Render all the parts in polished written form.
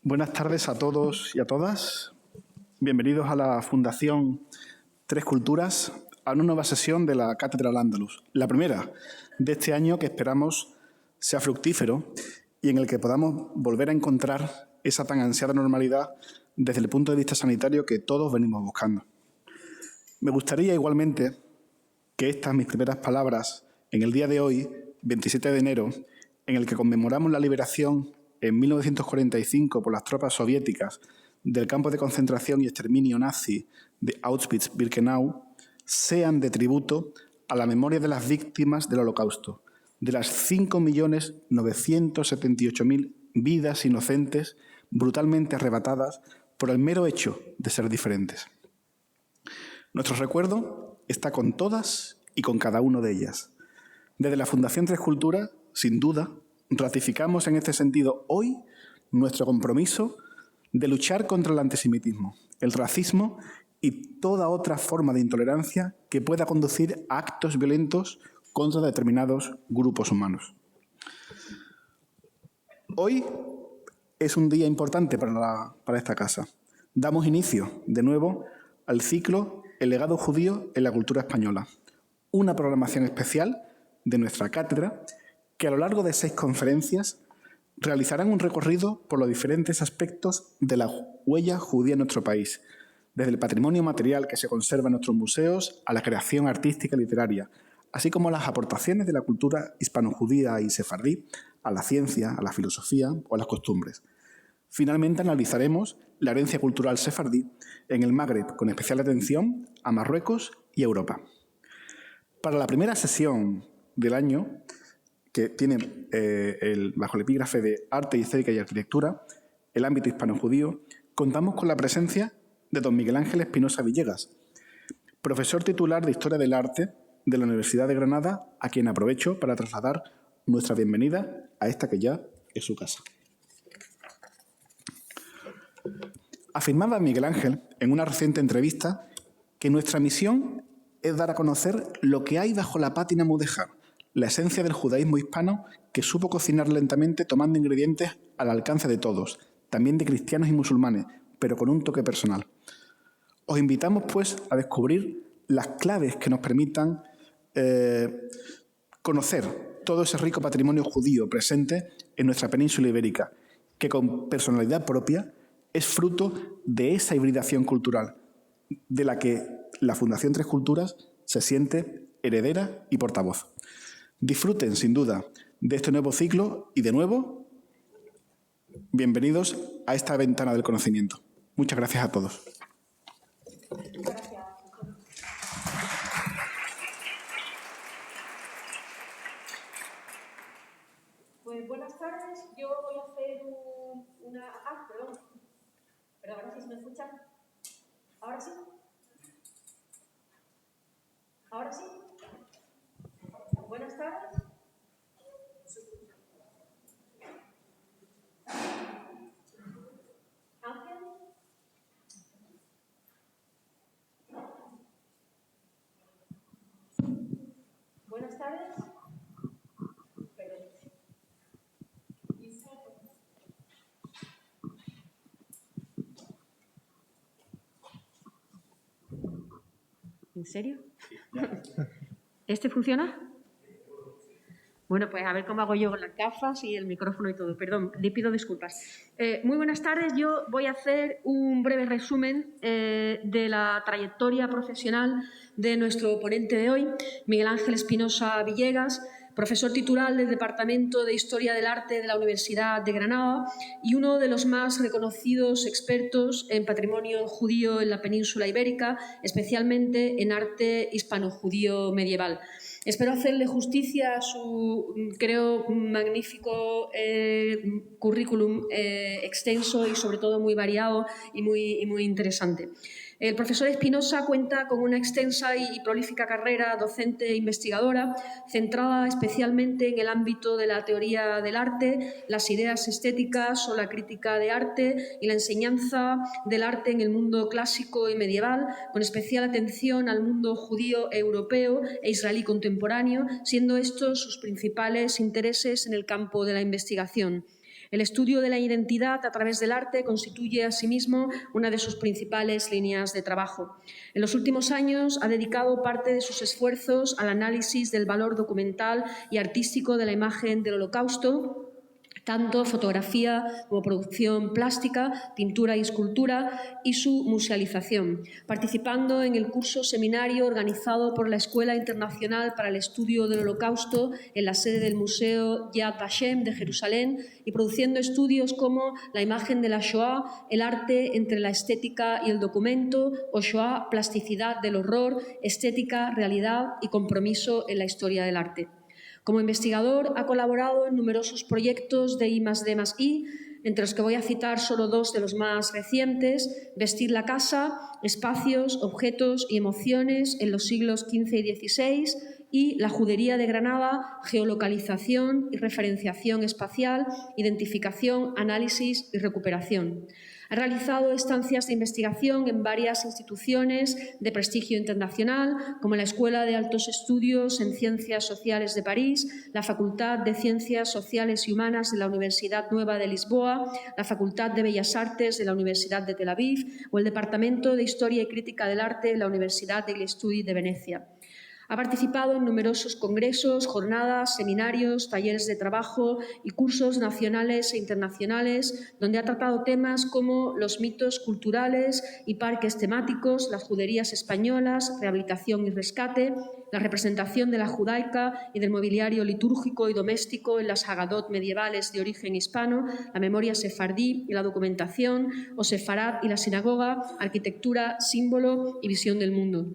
Buenas tardes a todos y a todas. Bienvenidos a la Fundación Tres Culturas, a una nueva sesión de la Cátedra Al-Ándalus. La primera de este año que esperamos sea fructífero y en el que podamos volver a encontrar esa tan ansiada normalidad desde el punto de vista sanitario que todos venimos buscando. Me gustaría igualmente que estas mis primeras palabras en el día de hoy, 27 de enero, en el que conmemoramos la liberación en 1945 por las tropas soviéticas del campo de concentración y exterminio nazi de Auschwitz-Birkenau, sean de tributo a la memoria de las víctimas del Holocausto, de las 5.978.000 vidas inocentes brutalmente arrebatadas por el mero hecho de ser diferentes. Nuestro recuerdo está con todas y con cada una de ellas. Desde la Fundación Tres Culturas, sin duda, ratificamos en este sentido hoy nuestro compromiso de luchar contra el antisemitismo, el racismo y toda otra forma de intolerancia que pueda conducir a actos violentos contra determinados grupos humanos. Hoy es un día importante para esta casa. Damos inicio, de nuevo, al ciclo El legado judío en la cultura española, una programación especial de nuestra cátedra que a lo largo de 6 conferencias realizarán un recorrido por los diferentes aspectos de la huella judía en nuestro país, desde el patrimonio material que se conserva en nuestros museos a la creación artística y literaria, así como las aportaciones de la cultura hispano-judía y sefardí a la ciencia, a la filosofía o a las costumbres. Finalmente analizaremos la herencia cultural sefardí en el Magreb, con especial atención a Marruecos y Europa. Para la primera sesión del año, que tiene bajo el epígrafe de Arte, Estética y Arquitectura, el ámbito hispano-judío, contamos con la presencia de don Miguel Ángel Espinosa Villegas, profesor titular de Historia del Arte de la Universidad de Granada, a quien aprovecho para trasladar nuestra bienvenida a esta que ya es su casa. Afirmaba Miguel Ángel en una reciente entrevista que nuestra misión es dar a conocer lo que hay bajo la pátina mudéjar, la esencia del judaísmo hispano que supo cocinar lentamente tomando ingredientes al alcance de todos, también de cristianos y musulmanes, pero con un toque personal. Os invitamos, pues, a descubrir las claves que nos permitan conocer todo ese rico patrimonio judío presente en nuestra península ibérica, que con personalidad propia es fruto de esa hibridación cultural, de la que la Fundación Tres Culturas se siente heredera y portavoz. Disfruten, sin duda, de este nuevo ciclo y, de nuevo, bienvenidos a esta ventana del conocimiento. Muchas gracias a todos. Gracias. Pues buenas tardes. Yo voy a hacer perdón, ahora sí se me escuchan. ¿Ahora sí? ¿Ahora sí? Buenas tardes. Ángel. Buenas tardes. Perdón. ¿En serio? ¿Este funciona? Bueno, pues a ver cómo hago yo con las gafas y el micrófono y todo. Perdón, le pido disculpas. Muy buenas tardes. Yo voy a hacer un breve resumen de la trayectoria profesional de nuestro ponente de hoy, Miguel Ángel Espinosa Villegas, profesor titular del Departamento de Historia del Arte de la Universidad de Granada y uno de los más reconocidos expertos en patrimonio judío en la península ibérica, especialmente en arte hispano-judío medieval. Espero hacerle justicia a su, creo, magnífico currículum extenso y, sobre todo, muy variado y muy interesante. El profesor Espinosa cuenta con una extensa y prolífica carrera docente e investigadora, centrada especialmente en el ámbito de la teoría del arte, las ideas estéticas o la crítica de arte y la enseñanza del arte en el mundo clásico y medieval, con especial atención al mundo judío europeo e israelí contemporáneo, siendo estos sus principales intereses en el campo de la investigación. El estudio de la identidad a través del arte constituye asimismo una de sus principales líneas de trabajo. En los últimos años ha dedicado parte de sus esfuerzos al análisis del valor documental y artístico de la imagen del Holocausto, tanto fotografía como producción plástica, pintura y escultura, y su musealización, participando en el curso seminario organizado por la Escuela Internacional para el Estudio del Holocausto en la sede del Museo Yad Vashem de Jerusalén y produciendo estudios como la imagen de la Shoah, el arte entre la estética y el documento, o Shoah, plasticidad del horror, estética, realidad y compromiso en la historia del arte. Como investigador ha colaborado en numerosos proyectos de I+D+I, entre los que voy a citar solo dos de los más recientes: Vestir la casa, espacios, objetos y emociones en los siglos XV y XVI, y La judería de Granada, geolocalización y referenciación espacial, identificación, análisis y recuperación. Ha realizado estancias de investigación en varias instituciones de prestigio internacional, como la Escuela de Altos Estudios en Ciencias Sociales de París, la Facultad de Ciencias Sociales y Humanas de la Universidad Nueva de Lisboa, la Facultad de Bellas Artes de la Universidad de Tel Aviv o el Departamento de Historia y Crítica del Arte de la Universidad degli Studi de Venecia. Ha participado en numerosos congresos, jornadas, seminarios, talleres de trabajo y cursos nacionales e internacionales, donde ha tratado temas como los mitos culturales y parques temáticos, las juderías españolas, rehabilitación y rescate, la representación de la judaica y del mobiliario litúrgico y doméstico en las Haggadot medievales de origen hispano, la memoria sefardí y la documentación, o Sefarad y la sinagoga, arquitectura, símbolo y visión del mundo.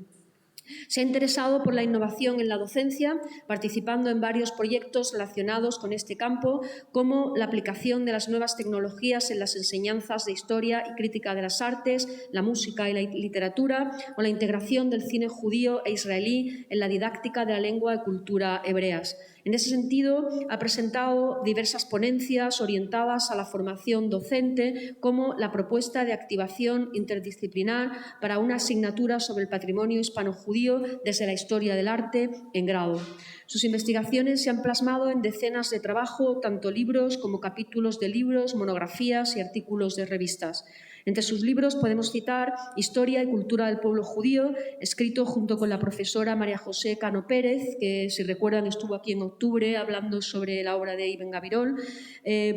Se ha interesado por la innovación en la docencia, participando en varios proyectos relacionados con este campo, como la aplicación de las nuevas tecnologías en las enseñanzas de historia y crítica de las artes, la música y la literatura, o la integración del cine judío e israelí en la didáctica de la lengua y cultura hebreas. En ese sentido, ha presentado diversas ponencias orientadas a la formación docente, como la propuesta de activación interdisciplinar para una asignatura sobre el patrimonio hispano-judío desde la historia del arte en grado. Sus investigaciones se han plasmado en decenas de trabajos, tanto libros como capítulos de libros, monografías y artículos de revistas. Entre sus libros podemos citar Historia y cultura del pueblo judío, escrito junto con la profesora María José Cano Pérez, que, si recuerdan, estuvo aquí en octubre hablando sobre la obra de Ibn Gabirol.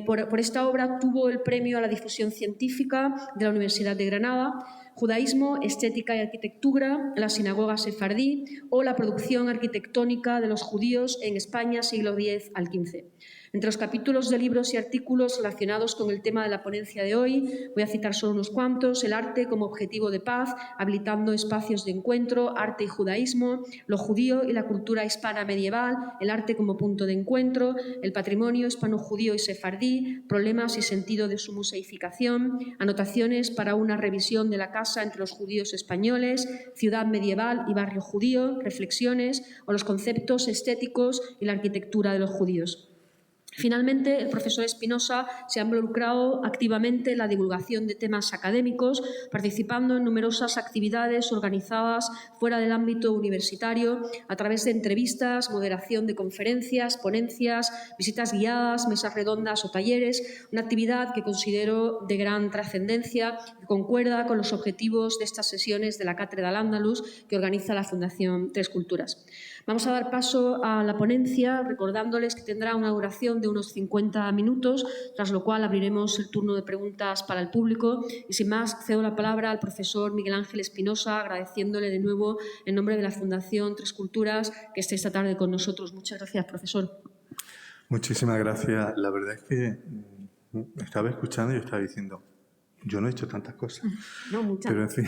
Por esta obra obtuvo el premio a la difusión científica de la Universidad de Granada, Judaísmo, estética y arquitectura, la sinagoga sefardí o la producción arquitectónica de los judíos en España siglo X al XV. Entre los capítulos de libros y artículos relacionados con el tema de la ponencia de hoy, voy a citar solo unos cuantos: El arte como objetivo de paz, habilitando espacios de encuentro, arte y judaísmo, lo judío y la cultura hispana medieval, el arte como punto de encuentro, el patrimonio hispano-judío y sefardí, problemas y sentido de su museificación, anotaciones para una revisión de la casa entre los judíos españoles, ciudad medieval y barrio judío, reflexiones, o los conceptos estéticos y la arquitectura de los judíos. Finalmente, el profesor Espinosa se ha involucrado activamente en la divulgación de temas académicos, participando en numerosas actividades organizadas fuera del ámbito universitario a través de entrevistas, moderación de conferencias, ponencias, visitas guiadas, mesas redondas o talleres, una actividad que considero de gran trascendencia y concuerda con los objetivos de estas sesiones de la Cátedra Al-Ándalus que organiza la Fundación Tres Culturas. Vamos a dar paso a la ponencia, recordándoles que tendrá una duración de unos 50 minutos, tras lo cual abriremos el turno de preguntas para el público. Y sin más, cedo la palabra al profesor Miguel Ángel Espinosa, agradeciéndole de nuevo en nombre de la Fundación Tres Culturas que esté esta tarde con nosotros. Muchas gracias, profesor. Muchísimas gracias. La verdad es que estaba escuchando y estaba diciendo, yo no he hecho tantas cosas. No, muchas. Pero en fin,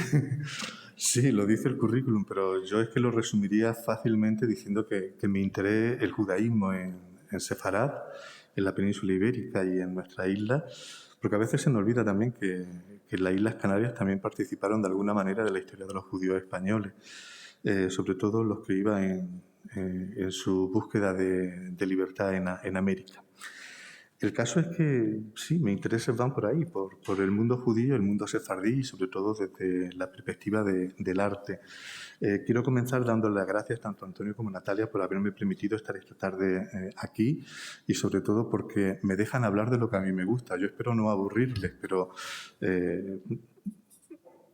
sí, lo dice el currículum, pero yo es que lo resumiría fácilmente diciendo que mi interés, el judaísmo en Sefarad, en la península ibérica y en nuestra isla, porque a veces se nos olvida también que en las Islas Canarias también participaron de alguna manera de la historia de los judíos españoles, sobre todo los que iban en su búsqueda de libertad en América. El caso es que sí, mis intereses van por ahí, por el mundo judío, el mundo sefardí y sobre todo desde la perspectiva del arte. Quiero comenzar dándole las gracias tanto a Antonio como a Natalia por haberme permitido estar esta tarde aquí y sobre todo porque me dejan hablar de lo que a mí me gusta. Yo espero no aburrirles, pero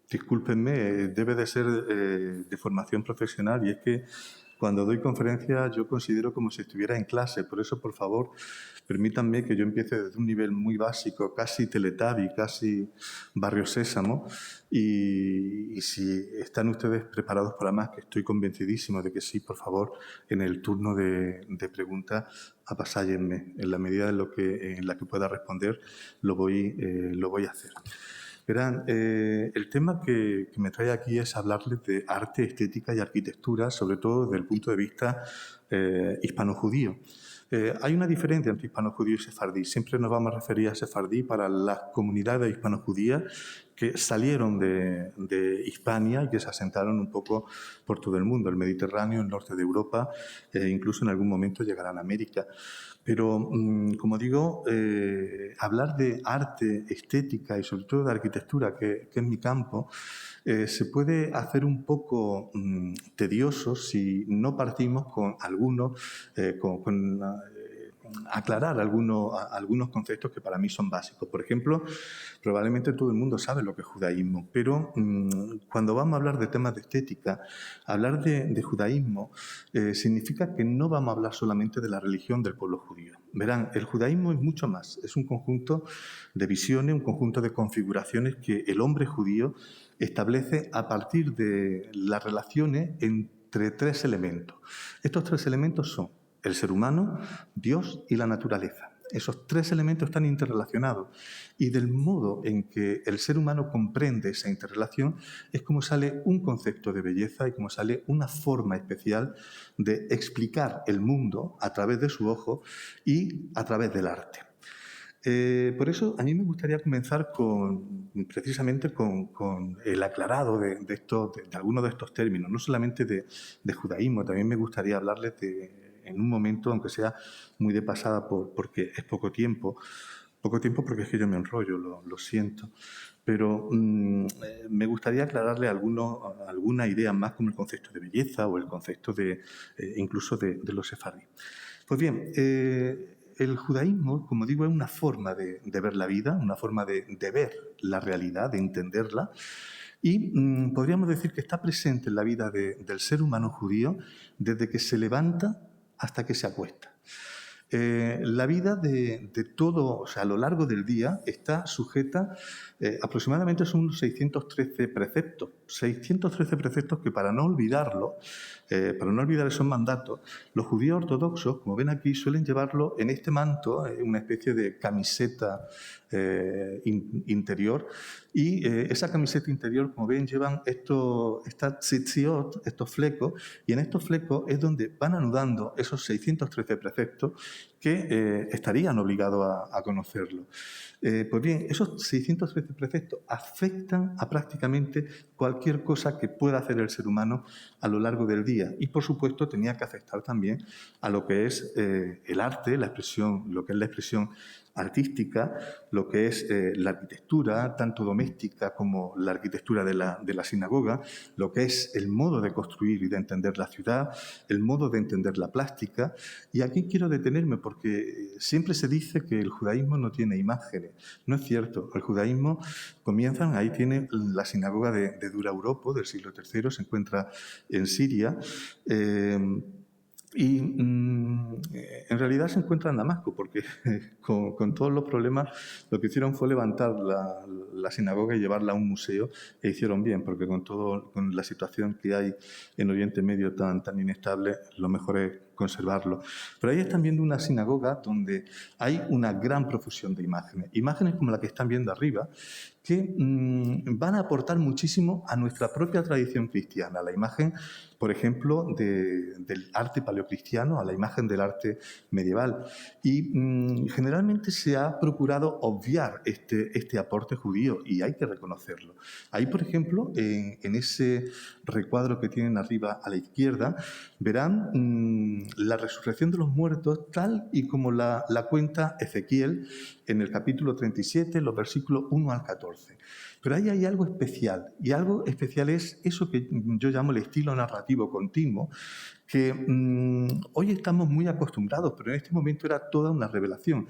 discúlpenme, debe de ser de formación profesional y es que cuando doy conferencias yo considero como si estuviera en clase. Por eso, por favor, permítanme que yo empiece desde un nivel muy básico, casi Teletubby, casi Barrio Sésamo. Y si están ustedes preparados para más, que estoy convencidísimo de que sí, por favor, en el turno de preguntas, apasállenme. En la medida en la que pueda responder, lo voy a hacer. Verán, el tema que me trae aquí es hablarles de arte, estética y arquitectura, sobre todo desde el punto de vista hispano-judío. Hay una diferencia entre hispano-judío y sefardí. Siempre nos vamos a referir a sefardí para las comunidades hispano-judías que salieron de Hispania y que se asentaron un poco por todo el mundo, el Mediterráneo, el norte de Europa, incluso en algún momento llegarán a América. Pero, como digo, hablar de arte, estética y sobre todo de arquitectura, que es mi campo, se puede hacer un poco tedioso si no partimos con aclarar algunos conceptos que para mí son básicos. Por ejemplo, probablemente todo el mundo sabe lo que es judaísmo, pero cuando vamos a hablar de temas de estética, hablar de judaísmo significa que no vamos a hablar solamente de la religión del pueblo judío. Verán, el judaísmo es mucho más, es un conjunto de visiones, un conjunto de configuraciones que el hombre judío establece a partir de las relaciones entre tres elementos. Estos tres elementos son el ser humano, Dios y la naturaleza. Esos tres elementos están interrelacionados y del modo en que el ser humano comprende esa interrelación es como sale un concepto de belleza y como sale una forma especial de explicar el mundo a través de su ojo y a través del arte. Por eso a mí me gustaría comenzar precisamente con el aclarado de algunos de estos términos, no solamente de judaísmo, también me gustaría hablarles en un momento, aunque sea muy de pasada, porque es poco tiempo porque es que yo me enrollo, lo siento, pero me gustaría aclararle algunas ideas más como el concepto de belleza o el concepto incluso de los sefardí. Pues bien, el judaísmo, como digo, es una forma de ver la vida, una forma de ver la realidad, de entenderla, y podríamos decir que está presente en la vida del ser humano judío desde que se levanta hasta que se acuesta. La vida de todo, o sea, a lo largo del día, está sujeta, aproximadamente son unos 613 preceptos que para no olvidar esos mandatos, los judíos ortodoxos, como ven aquí, suelen llevarlo en este manto, una especie de camiseta interior, y esa camiseta interior, como ven, llevan estas tzitziot, estos flecos, y en estos flecos es donde van anudando esos 613 preceptos que estarían obligados a conocerlo. Pues bien, esos 613 preceptos afectan a prácticamente cualquier cosa que pueda hacer el ser humano a lo largo del día. Y, por supuesto, tenía que afectar también a lo que es el arte, lo que es la expresión artística, lo que es la arquitectura, tanto doméstica como la arquitectura de la sinagoga, lo que es el modo de construir y de entender la ciudad, el modo de entender la plástica. Y aquí quiero detenerme porque siempre se dice que el judaísmo no tiene imágenes. No es cierto. El judaísmo ahí tiene la sinagoga de Dura Europo del siglo III, se encuentra en Siria. Y en realidad se encuentra en Damasco, porque con todos los problemas lo que hicieron fue levantar la sinagoga y llevarla a un museo, e hicieron bien, porque con la situación que hay en Oriente Medio tan inestable, lo mejor es conservarlo. Pero ahí están viendo una sinagoga donde hay una gran profusión de imágenes como la que están viendo arriba, que van a aportar muchísimo a nuestra propia tradición cristiana. La imagen, por ejemplo, del arte paleocristiano a la imagen del arte medieval. Y generalmente se ha procurado obviar este aporte judío y hay que reconocerlo. Ahí, por ejemplo, en ese recuadro que tienen arriba a la izquierda, verán la resurrección de los muertos tal y como la cuenta Ezequiel en el capítulo 37, los versículos 1 al 14. Pero ahí hay algo especial, y algo especial es eso que yo llamo el estilo narrativo continuo, que hoy estamos muy acostumbrados, pero en este momento era toda una revelación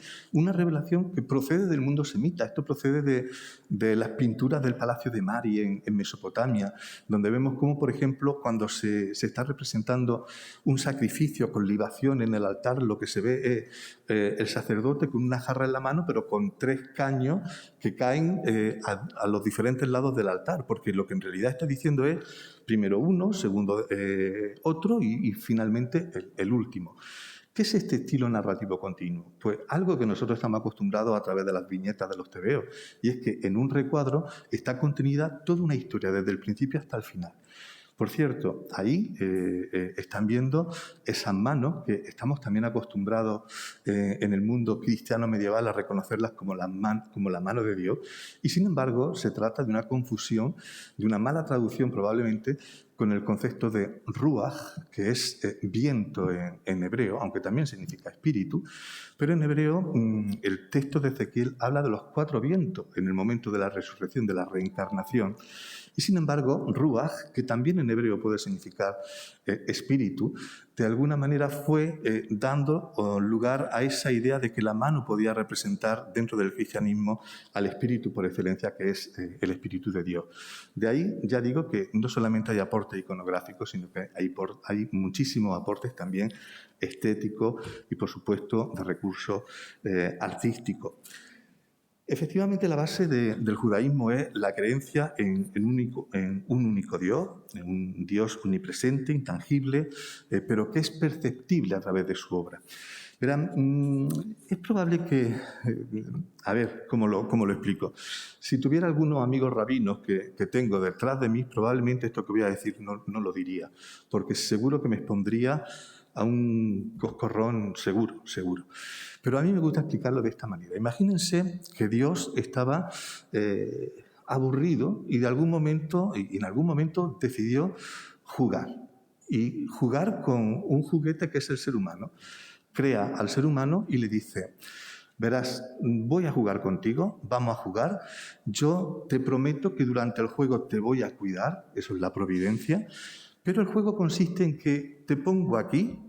que procede del mundo semita. Esto procede de las pinturas del Palacio de Mari en Mesopotamia, donde vemos cómo, por ejemplo, cuando se está representando un sacrificio con libación en el altar, lo que se ve es el sacerdote con una jarra en la mano, pero con 3 caños que caen a los diferentes lados del altar, porque lo que en realidad está diciendo es primero uno, segundo otro y finalmente el último. ¿Qué es este estilo narrativo continuo? Pues algo que nosotros estamos acostumbrados a través de las viñetas de los tebeos, y es que en un recuadro está contenida toda una historia desde el principio hasta el final. Por cierto, ahí están viendo esas manos que estamos también acostumbrados en el mundo cristiano medieval a reconocerlas como la mano de Dios, y sin embargo se trata de una confusión, de una mala traducción probablemente, con el concepto de ruach, que es viento en hebreo, aunque también significa espíritu, pero en hebreo el texto de Ezequiel habla de los 4 vientos en el momento de la resurrección, de la reencarnación. Y sin embargo, ruach, que también en hebreo puede significar espíritu, de alguna manera fue dando lugar a esa idea de que la mano podía representar dentro del cristianismo al espíritu por excelencia, que es el espíritu de Dios. De ahí ya digo que no solamente hay aportes iconográficos, sino que hay muchísimos aportes también estéticos y, por supuesto, de recursos artísticos. Efectivamente, la base del judaísmo es la creencia en un único Dios, en un Dios omnipresente, intangible, pero que es perceptible a través de su obra. Verán, es probable que, a ver, ¿cómo lo explico? Si tuviera algunos amigos rabinos que tengo detrás de mí, probablemente esto que voy a decir no lo diría, porque seguro que me expondría a un coscorrón seguro. Pero a mí me gusta explicarlo de esta manera. Imagínense que Dios estaba aburrido y en algún momento decidió jugar. Y jugar con un juguete que es el ser humano. Crea al ser humano y le dice: verás, voy a jugar contigo, vamos a jugar, yo te prometo que durante el juego te voy a cuidar, eso es la providencia, pero el juego consiste en que te pongo aquí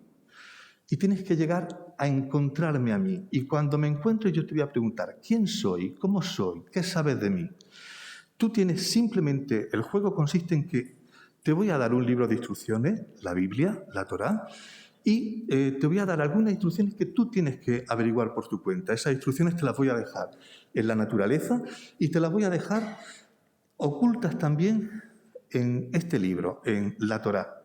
y tienes que llegar a encontrarme a mí. Y cuando me encuentres yo te voy a preguntar: ¿quién soy? ¿Cómo soy? ¿Qué sabes de mí? Tú tienes simplemente, el juego consiste en que te voy a dar un libro de instrucciones, la Biblia, la Torá, y te voy a dar algunas instrucciones que tú tienes que averiguar por tu cuenta. Esas instrucciones te las voy a dejar en la naturaleza y te las voy a dejar ocultas también en este libro, en la Torá.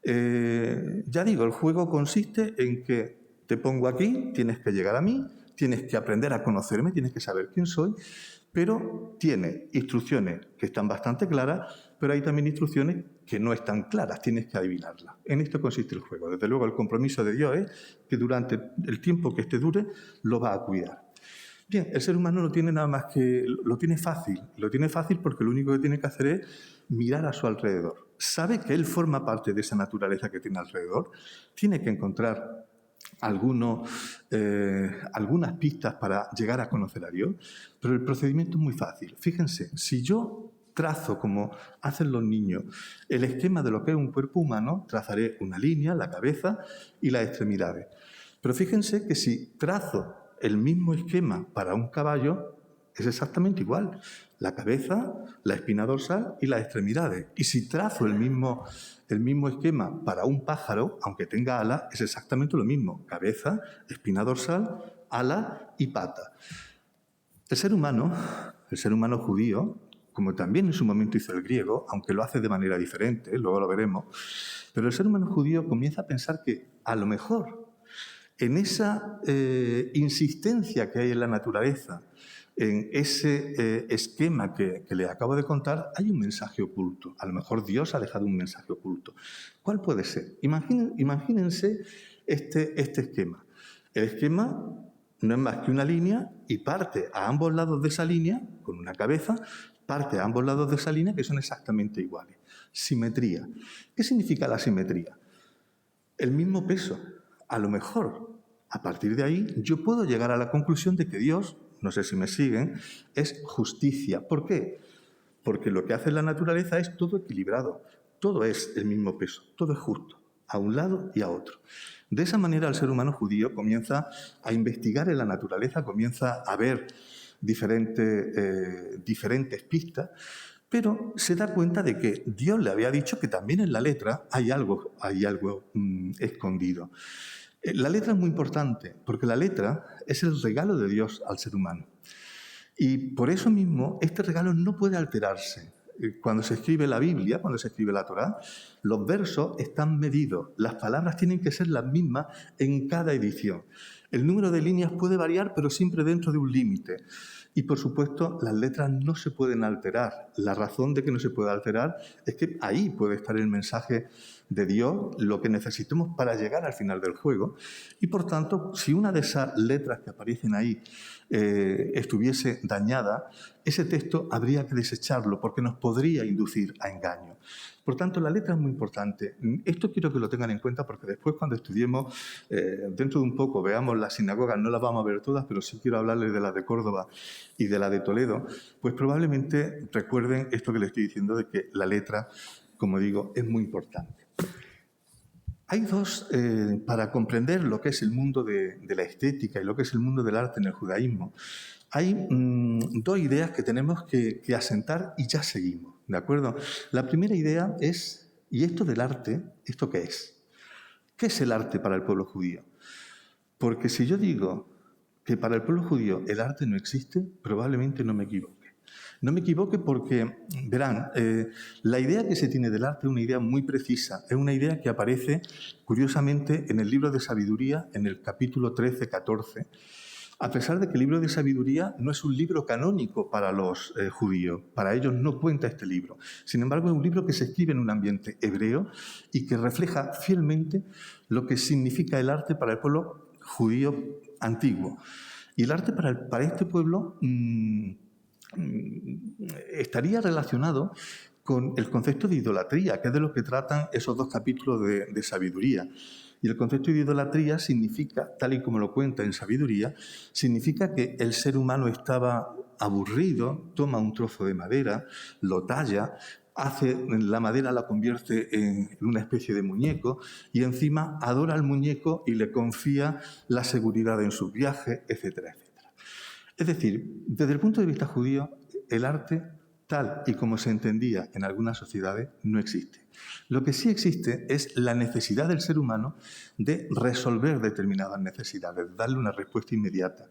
Ya digo, el juego consiste en que te pongo aquí, tienes que llegar a mí, tienes que aprender a conocerme, tienes que saber quién soy, pero tiene instrucciones que están bastante claras, pero hay también instrucciones que no están claras, tienes que adivinarlas. En esto consiste el juego. Desde luego, el compromiso de Dios es que durante el tiempo que este dure, lo va a cuidar. Bien, el ser humano no tiene nada más que... Lo tiene fácil porque lo único que tiene que hacer es mirar a su alrededor. Sabe que él forma parte de esa naturaleza que tiene alrededor, tiene que encontrar algunas pistas para llegar a conocer a Dios, pero el procedimiento es muy fácil. Fíjense, si yo trazo, como hacen los niños, el esquema de lo que es un cuerpo humano, trazaré una línea, la cabeza y las extremidades. Pero fíjense que si trazo el mismo esquema para un caballo, es exactamente igual. La cabeza, la espina dorsal y las extremidades. Y si trazo el mismo esquema para un pájaro, aunque tenga alas, es exactamente lo mismo. Cabeza, espina dorsal, ala y pata. El ser humano judío, como también en su momento hizo el griego, aunque lo hace de manera diferente, luego lo veremos, pero el ser humano judío comienza a pensar que a lo mejor en esa insistencia que hay en la naturaleza, en ese esquema que les acabo de contar, hay un mensaje oculto. A lo mejor Dios ha dejado un mensaje oculto. ¿Cuál puede ser? Imagínense este esquema. El esquema no es más que una línea y parte a ambos lados de esa línea, con una cabeza, parte a ambos lados de esa línea que son exactamente iguales. Simetría. ¿Qué significa la simetría? el mismo peso. A lo mejor, a partir de ahí, yo puedo llegar a la conclusión de que Dios, no sé si me siguen, es justicia. ¿Por qué? Porque lo que hace la naturaleza es todo equilibrado, todo es el mismo peso, todo es justo, a un lado y a otro. De esa manera el ser humano judío comienza a investigar en la naturaleza, comienza a ver diferentes pistas, pero se da cuenta de que Dios le había dicho que también en la letra hay algo escondido. La letra es muy importante, porque la letra es el regalo de Dios al ser humano. Y por eso mismo este regalo no puede alterarse. Cuando se escribe la Biblia, cuando se escribe la Torá, los versos están medidos, las palabras tienen que ser las mismas en cada edición. El número de líneas puede variar, pero siempre dentro de un límite. Y, por supuesto, las letras no se pueden alterar. La razón de que no se pueda alterar es que ahí puede estar el mensaje de Dios, lo que necesitemos para llegar al final del juego. Y, por tanto, si una de esas letras que aparecen ahí estuviese dañada, ese texto habría que desecharlo porque nos podría inducir a engaño. Por tanto, la letra es muy importante. Esto quiero que lo tengan en cuenta porque después cuando estudiemos, dentro de un poco, veamos las sinagogas, no las vamos a ver todas, pero sí quiero hablarles de la de Córdoba y de la de Toledo, pues probablemente recuerden esto que les estoy diciendo de que la letra, como digo, es muy importante. Hay para comprender lo que es el mundo de la estética y lo que es el mundo del arte en el judaísmo, hay dos ideas que tenemos que asentar y ya seguimos, ¿de acuerdo? La primera idea es, ¿y esto del arte, esto qué es? ¿Qué es el arte para el pueblo judío? Porque si yo digo que para el pueblo judío el arte no existe, probablemente no me equivoque. No me equivoque porque, verán, la idea que se tiene del arte es una idea muy precisa, es una idea que aparece, curiosamente, en el libro de Sabiduría, en el capítulo 13-14, a pesar de que el libro de Sabiduría no es un libro canónico para los judíos, para ellos no cuenta este libro. Sin embargo, es un libro que se escribe en un ambiente hebreo y que refleja fielmente lo que significa el arte para el pueblo judío antiguo. Y el arte para este pueblo estaría relacionado con el concepto de idolatría, que es de lo que tratan esos dos capítulos de Sabiduría. Y el concepto de idolatría significa, tal y como lo cuenta en Sabiduría, significa que el ser humano estaba aburrido, toma un trozo de madera, lo talla, la madera la convierte en una especie de muñeco y encima adora al muñeco y le confía la seguridad en sus viajes, etcétera, etcétera. Es decir, desde el punto de vista judío, el arte, tal y como se entendía en algunas sociedades, no existe. Lo que sí existe es la necesidad del ser humano de resolver determinadas necesidades, darle una respuesta inmediata.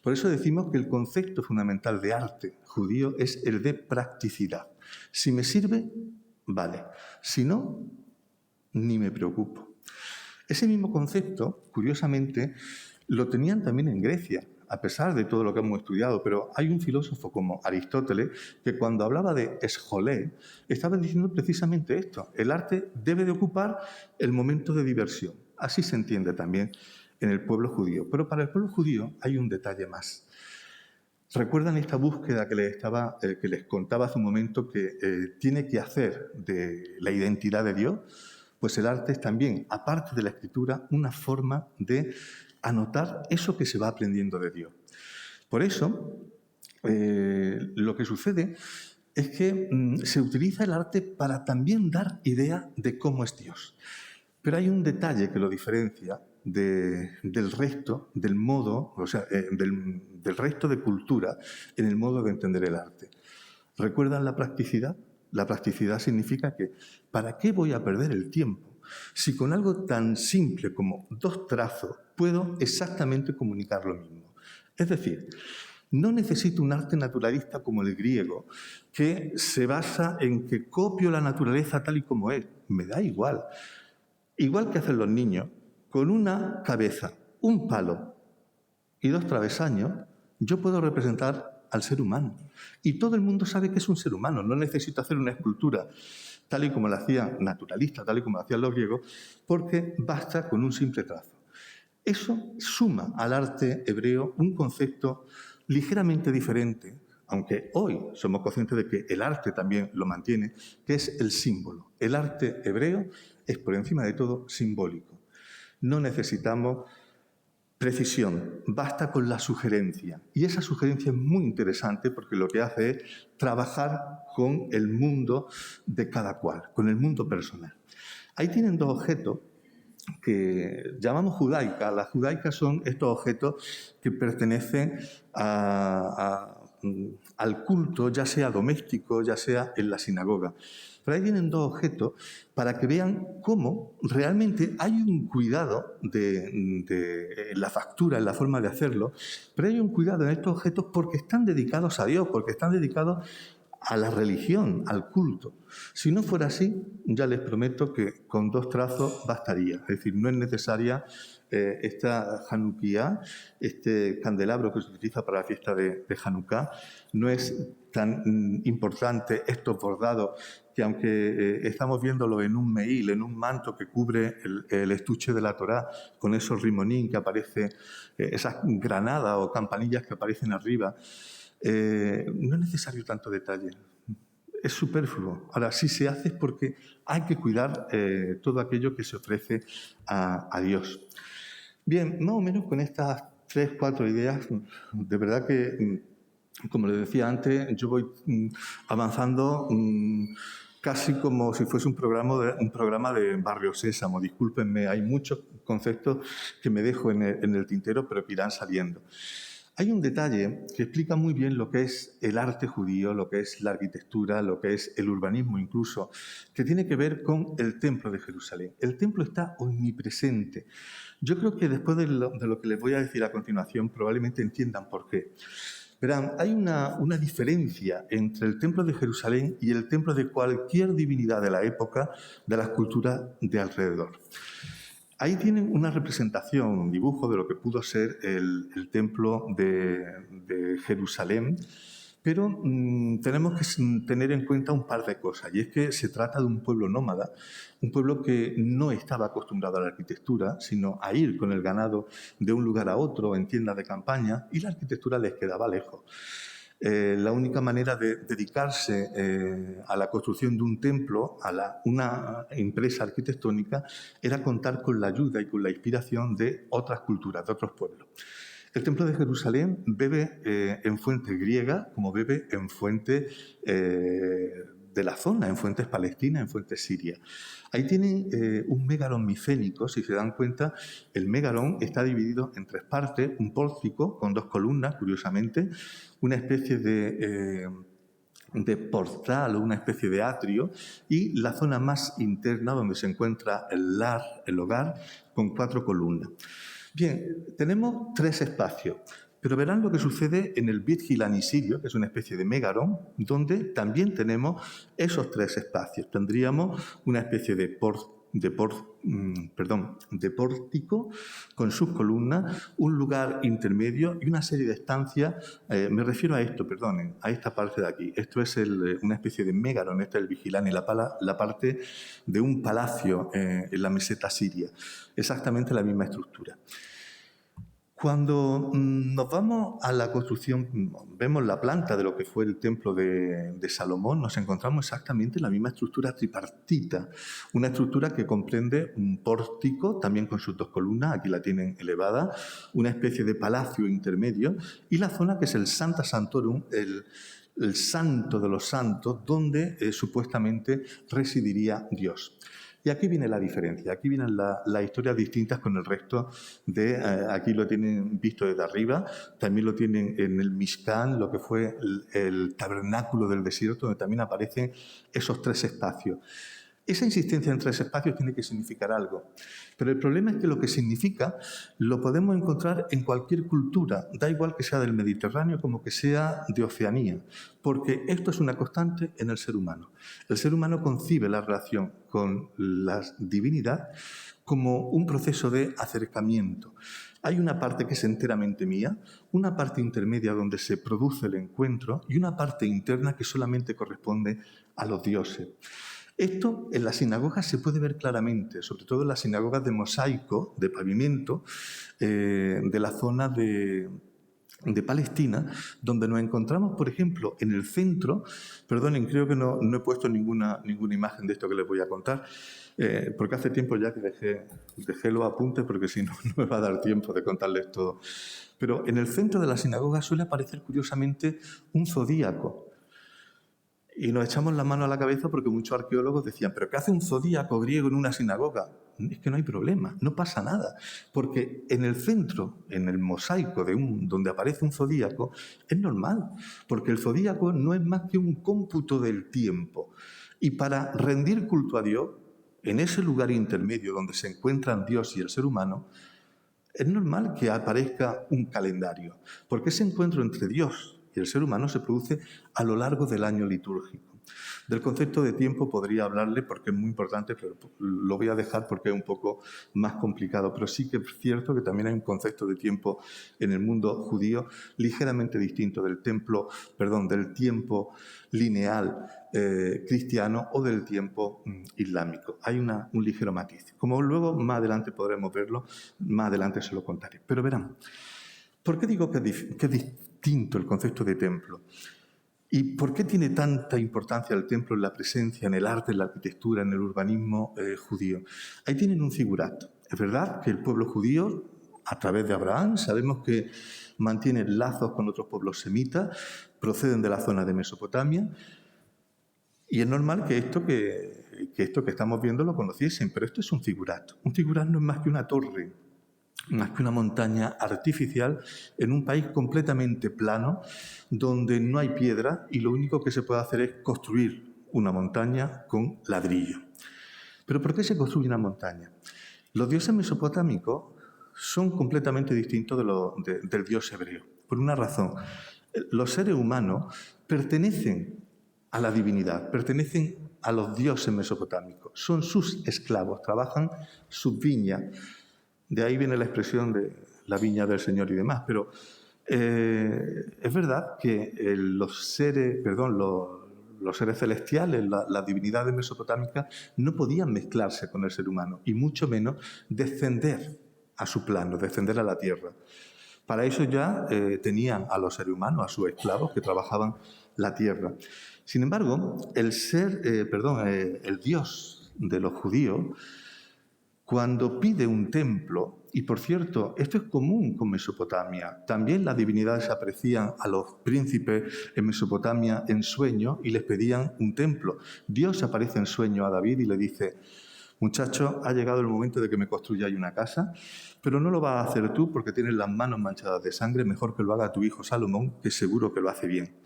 Por eso decimos que el concepto fundamental de arte judío es el de practicidad. Si me sirve, vale. Si no, ni me preocupo. Ese mismo concepto, curiosamente, lo tenían también en Grecia, a pesar de todo lo que hemos estudiado, pero hay un filósofo como Aristóteles que cuando hablaba de esjolé estaba diciendo precisamente esto. El arte debe de ocupar el momento de diversión. Así se entiende también en el pueblo judío. Pero para el pueblo judío hay un detalle más. ¿Recuerdan esta búsqueda que les contaba hace un momento que tiene que hacer de la identidad de Dios? Pues el arte es también, aparte de la escritura, una forma de anotar eso que se va aprendiendo de Dios. Por eso, lo que sucede es que se utiliza el arte para también dar idea de cómo es Dios. Pero hay un detalle que lo diferencia del resto, del modo, o sea, del resto de cultura en el modo de entender el arte. ¿Recuerdan la practicidad? La practicidad significa que ¿para qué voy a perder el tiempo si con algo tan simple como dos trazos puedo exactamente comunicar lo mismo? Es decir, no necesito un arte naturalista como el griego, que se basa en que copio la naturaleza tal y como es. Me da igual. Igual que hacen los niños, con una cabeza, un palo y dos travesaños, yo puedo representar al ser humano. Y todo el mundo sabe que es un ser humano. No necesito hacer una escultura tal y como la hacían naturalistas, tal y como la hacían los griegos, porque basta con un simple trazo. Eso suma al arte hebreo un concepto ligeramente diferente, aunque hoy somos conscientes de que el arte también lo mantiene, que es el símbolo. El arte hebreo es, por encima de todo, simbólico. no necesitamos precisión, basta con la sugerencia. Y esa sugerencia es muy interesante porque lo que hace es trabajar con el mundo de cada cual, con el mundo personal. Ahí tienen dos objetos que llamamos judaicas. Las judaicas son estos objetos que pertenecen al culto, ya sea doméstico, ya sea en la sinagoga. Pero ahí vienen dos objetos para que vean cómo realmente hay un cuidado en la factura, en la forma de hacerlo, pero hay un cuidado en estos objetos porque están dedicados a Dios, porque están dedicados a la religión, al culto. Si no fuera así, ya les prometo que con 2 trazos bastaría. Es decir, no es necesaria esta Hanukkah, este candelabro que se utiliza para la fiesta de Hanukkah. No es tan importante estos bordados que, aunque estamos viéndolo en un meil, en un manto que cubre el estuche de la Torá, con esos rimonín que aparece, esas granadas o campanillas que aparecen arriba, no es necesario tanto detalle. Es superfluo. Ahora, si se hace es porque hay que cuidar todo aquello que se ofrece a Dios. Bien, más o menos con estas 3, 4 ideas, de verdad que, como les decía antes, yo voy avanzando casi como si fuese un programa de Barrio Sésamo. Discúlpenme, hay muchos conceptos que me dejo en el tintero, pero que irán saliendo. Hay un detalle que explica muy bien lo que es el arte judío, lo que es la arquitectura, lo que es el urbanismo incluso, que tiene que ver con el Templo de Jerusalén. El templo está omnipresente. Yo creo que después de lo que les voy a decir a continuación, probablemente entiendan por qué. Verán, hay una diferencia entre el Templo de Jerusalén y el templo de cualquier divinidad de la época de las culturas de alrededor. Ahí tienen una representación, un dibujo de lo que pudo ser el templo de Jerusalén, pero tenemos que tener en cuenta un par de cosas, y es que se trata de un pueblo nómada, un pueblo que no estaba acostumbrado a la arquitectura, sino a ir con el ganado de un lugar a otro en tiendas de campaña, y la arquitectura les quedaba lejos. La única manera de dedicarse a la construcción de un templo, a una empresa arquitectónica, era contar con la ayuda y con la inspiración de otras culturas, de otros pueblos. El Templo de Jerusalén bebe en fuentes griegas como bebe en fuentes de la zona, en fuentes palestinas, en fuentes sirias. Ahí tienen un mégaron micénico. Si se dan cuenta, el mégaron está dividido en 3 partes, un pórtico con 2 columnas, curiosamente, una especie de portal o una especie de atrio, y la zona más interna donde se encuentra el hogar, con 4 columnas. Bien, tenemos 3 espacios. Pero verán lo que sucede en el Beit Hilani sirio, que es una especie de mégaron, donde también tenemos esos 3 espacios. Tendríamos una especie de pórtico con sus columnas, un lugar intermedio y una serie de estancias. Me refiero a esto, perdonen, a esta parte de aquí. Esto es una especie de mégaron, este es el Beit Hilani, la parte de un palacio en la meseta siria. Exactamente la misma estructura. Cuando nos vamos a la construcción, vemos la planta de lo que fue el templo de Salomón, nos encontramos exactamente en la misma estructura tripartita, una estructura que comprende un pórtico, también con sus 2 columnas, aquí la tienen elevada, una especie de palacio intermedio, y la zona que es el Sancta Sanctorum, el santo de los santos, donde supuestamente residiría Dios. Y aquí viene la diferencia, aquí vienen las historias distintas con el resto de... aquí lo tienen visto desde arriba, también lo tienen en el Mishkan, lo que fue el tabernáculo del desierto, donde también aparecen esos 3 espacios. Esa insistencia en 3 espacios tiene que significar algo. Pero el problema es que lo que significa lo podemos encontrar en cualquier cultura, da igual que sea del Mediterráneo como que sea de Oceanía, porque esto es una constante en el ser humano. El ser humano concibe la relación con la divinidad como un proceso de acercamiento. Hay una parte que es enteramente mía, una parte intermedia donde se produce el encuentro y una parte interna que solamente corresponde a los dioses. Esto en las sinagogas se puede ver claramente, sobre todo en las sinagogas de mosaico, de pavimento, de la zona de de Palestina, donde nos encontramos, por ejemplo, en el centro. Perdonen, creo que no he puesto ninguna imagen de esto que les voy a contar, porque hace tiempo ya que dejé los apuntes, porque si no, no me va a dar tiempo de contarles todo. Pero en el centro de la sinagoga suele aparecer curiosamente un zodíaco. Y nos echamos la mano a la cabeza porque muchos arqueólogos decían, ¿pero qué hace un zodíaco griego en una sinagoga? Es que no hay problema, no pasa nada. Porque en el centro, en el mosaico donde aparece un zodíaco, es normal. Porque el zodíaco no es más que un cómputo del tiempo. Y para rendir culto a Dios, en ese lugar intermedio donde se encuentran Dios y el ser humano, es normal que aparezca un calendario. Porque ese encuentro entre Dios y el ser humano se produce a lo largo del año litúrgico. Del concepto de tiempo podría hablarle porque es muy importante, pero lo voy a dejar porque es un poco más complicado. Pero sí que es cierto que también hay un concepto de tiempo en el mundo judío ligeramente distinto del tiempo lineal cristiano o del tiempo islámico. Hay un ligero matiz. Como luego más adelante podremos verlo, más adelante se lo contaré. Pero verán, ¿por qué digo que es distinto el concepto de templo? ¿Y por qué tiene tanta importancia el templo en la presencia, en el arte, en la arquitectura, en el urbanismo judío? Ahí tienen un figurato. Es verdad que el pueblo judío, a través de Abraham, sabemos que mantiene lazos con otros pueblos semitas, proceden de la zona de Mesopotamia, y es normal que esto que estamos viendo lo conociesen, pero esto es un figurato. Un figurato no es más que una torre, más que una montaña artificial en un país completamente plano, donde no hay piedra y lo único que se puede hacer es construir una montaña con ladrillo. ¿Pero por qué se construye una montaña? Los dioses mesopotámicos son completamente distintos del dios hebreo. Por una razón, los seres humanos pertenecen a la divinidad, pertenecen a los dioses mesopotámicos, son sus esclavos, trabajan sus viñas. De ahí viene la expresión de la viña del Señor y demás. Pero es verdad que los seres celestiales, las divinidades mesopotámicas, no podían mezclarse con el ser humano y mucho menos descender a su plano, descender a la tierra. Para eso ya tenían a los seres humanos, a sus esclavos que trabajaban la tierra. Sin embargo, el Dios de los judíos, cuando pide un templo, y por cierto, esto es común con Mesopotamia, también las divinidades se aparecían a los príncipes en Mesopotamia en sueño y les pedían un templo. Dios se aparece en sueño a David y le dice, muchacho, ha llegado el momento de que me construyáis una casa, pero no lo vas a hacer tú porque tienes las manos manchadas de sangre, mejor que lo haga tu hijo Salomón, que seguro que lo hace bien.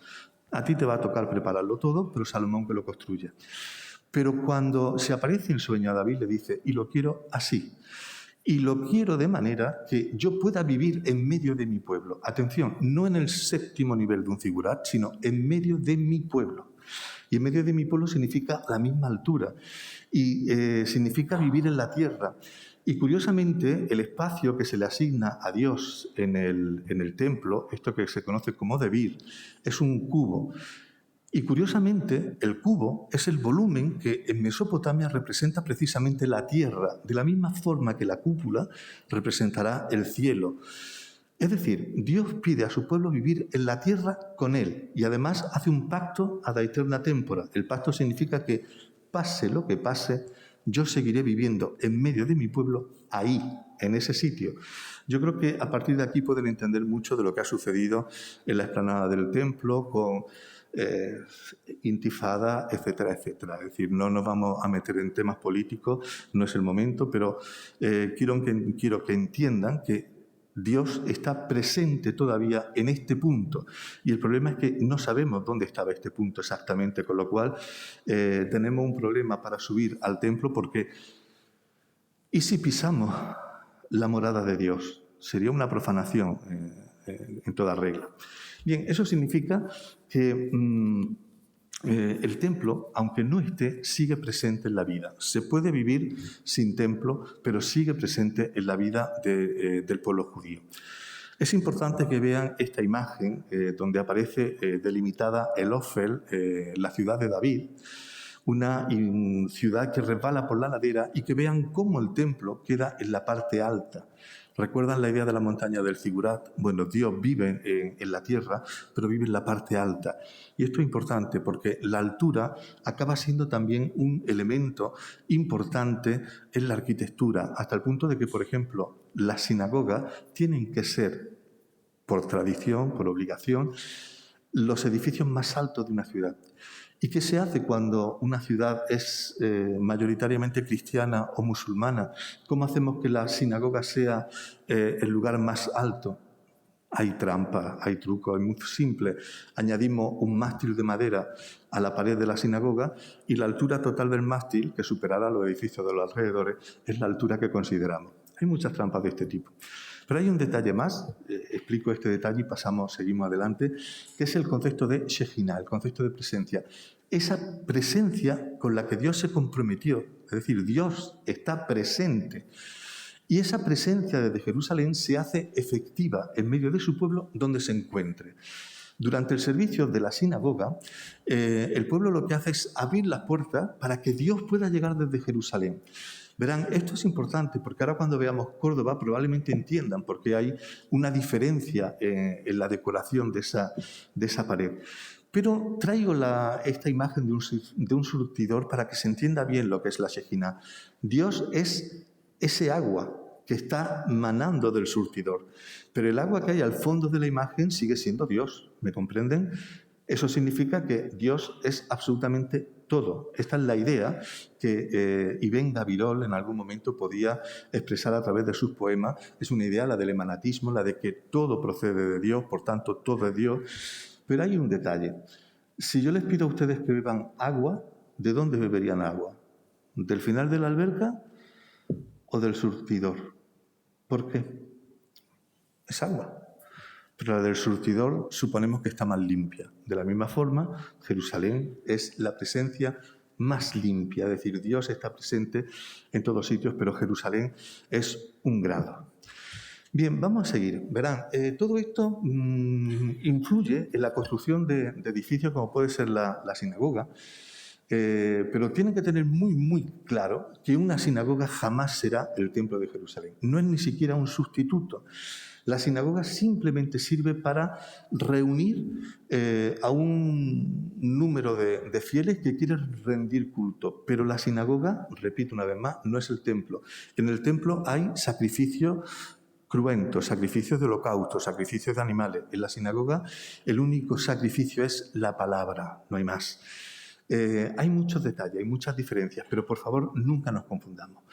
A ti te va a tocar prepararlo todo, pero Salomón que lo construya. Pero cuando se aparece en sueño a David le dice, y lo quiero así, y lo quiero de manera que yo pueda vivir en medio de mi pueblo. Atención, no en el séptimo nivel de un figurat, sino en medio de mi pueblo. Y en medio de mi pueblo significa la misma altura, y significa vivir en la tierra. Y curiosamente, el espacio que se le asigna a Dios en el templo, esto que se conoce como Debir, es un cubo. Y curiosamente, el cubo es el volumen que en Mesopotamia representa precisamente la tierra, de la misma forma que la cúpula representará el cielo. Es decir, Dios pide a su pueblo vivir en la tierra con él y además hace un pacto ad aeterna tempora. El pacto significa que pase lo que pase, yo seguiré viviendo en medio de mi pueblo ahí, en ese sitio. Yo creo que a partir de aquí pueden entender mucho de lo que ha sucedido en la explanada del templo con intifada, etcétera, etcétera. Es decir, no nos vamos a meter en temas políticos, no es el momento, pero quiero que entiendan que Dios está presente todavía en este punto y el problema es que no sabemos dónde estaba este punto exactamente, con lo cual tenemos un problema para subir al templo porque ¿y si pisamos la morada de Dios? Sería una profanación en toda regla. Bien, eso significa que el templo, aunque no esté, sigue presente en la vida. Se puede vivir sin templo, pero sigue presente en la vida del pueblo judío. Es importante que vean esta imagen donde aparece delimitada el Ofel, la ciudad de David, una ciudad que resbala por la ladera y que vean cómo el templo queda en la parte alta. ¿Recuerdan la idea de la montaña del Zigurat? Bueno, Dios vive en la tierra, pero vive en la parte alta. Y esto es importante porque la altura acaba siendo también un elemento importante en la arquitectura, hasta el punto de que, por ejemplo, las sinagogas tienen que ser, por tradición, por obligación, los edificios más altos de una ciudad. ¿Y qué se hace cuando una ciudad es mayoritariamente cristiana o musulmana? ¿Cómo hacemos que la sinagoga sea el lugar más alto? Hay trampas, hay trucos, es muy simple. Añadimos un mástil de madera a la pared de la sinagoga y la altura total del mástil, que superará los edificios de los alrededores, es la altura que consideramos. Hay muchas trampas de este tipo. Pero hay un detalle más, explico este detalle y seguimos adelante, que es el concepto de Shejinah, el concepto de presencia. Esa presencia con la que Dios se comprometió, es decir, Dios está presente. Y esa presencia desde Jerusalén se hace efectiva en medio de su pueblo donde se encuentre. Durante el servicio de la sinagoga, el pueblo lo que hace es abrir las puertas para que Dios pueda llegar desde Jerusalén. Verán, esto es importante porque ahora cuando veamos Córdoba probablemente entiendan por qué hay una diferencia en la decoración de esa pared. Pero traigo esta imagen de un surtidor para que se entienda bien lo que es la Shejinah. Dios es ese agua que está manando del surtidor, pero el agua que hay al fondo de la imagen sigue siendo Dios, ¿me comprenden? Eso significa que Dios es absolutamente todo. Esta es la idea que Ibn Gabirol en algún momento podía expresar a través de sus poemas. Es una idea, la del emanatismo, la de que todo procede de Dios, por tanto todo es Dios. Pero hay un detalle. Si yo les pido a ustedes que beban agua, ¿de dónde beberían agua? ¿Del final de la alberca o del surtidor? ¿Por qué? Es agua. Pero la del surtidor suponemos que está más limpia. De la misma forma, Jerusalén es la presencia más limpia, es decir, Dios está presente en todos sitios, pero Jerusalén es un grado. Bien, vamos a seguir. Verán, todo esto influye en la construcción de edificios como puede ser la sinagoga, pero tienen que tener muy, muy claro que una sinagoga jamás será el templo de Jerusalén. No es ni siquiera un sustituto. La sinagoga simplemente sirve para reunir a un número de fieles que quieren rendir culto. Pero la sinagoga, repito una vez más, no es el templo. En el templo hay sacrificios cruentos, sacrificios de holocausto, sacrificios de animales. En la sinagoga el único sacrificio es la palabra, no hay más. Hay muchos detalles, hay muchas diferencias, pero por favor nunca nos confundamos.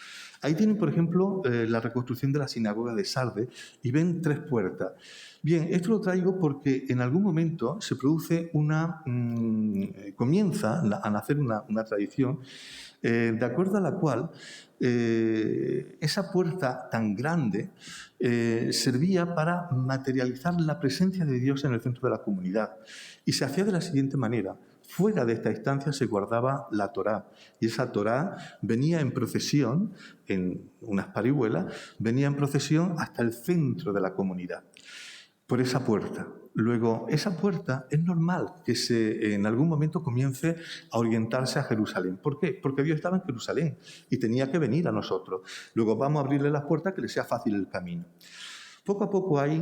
Ahí tienen, por ejemplo, la reconstrucción de la sinagoga de Sardes y ven 3 puertas. Bien, esto lo traigo porque en algún momento se produce comienza a nacer una tradición de acuerdo a la cual esa puerta tan grande servía para materializar la presencia de Dios en el centro de la comunidad. Y se hacía de la siguiente manera. Fuera de esta instancia se guardaba la Torá, y esa Torá venía en procesión, en unas parihuelas, venía en procesión hasta el centro de la comunidad, por esa puerta. Luego, esa puerta es normal que en algún momento comience a orientarse a Jerusalén. ¿Por qué? Porque Dios estaba en Jerusalén y tenía que venir a nosotros. Luego vamos a abrirle las puertas que le sea fácil el camino. Poco a poco hay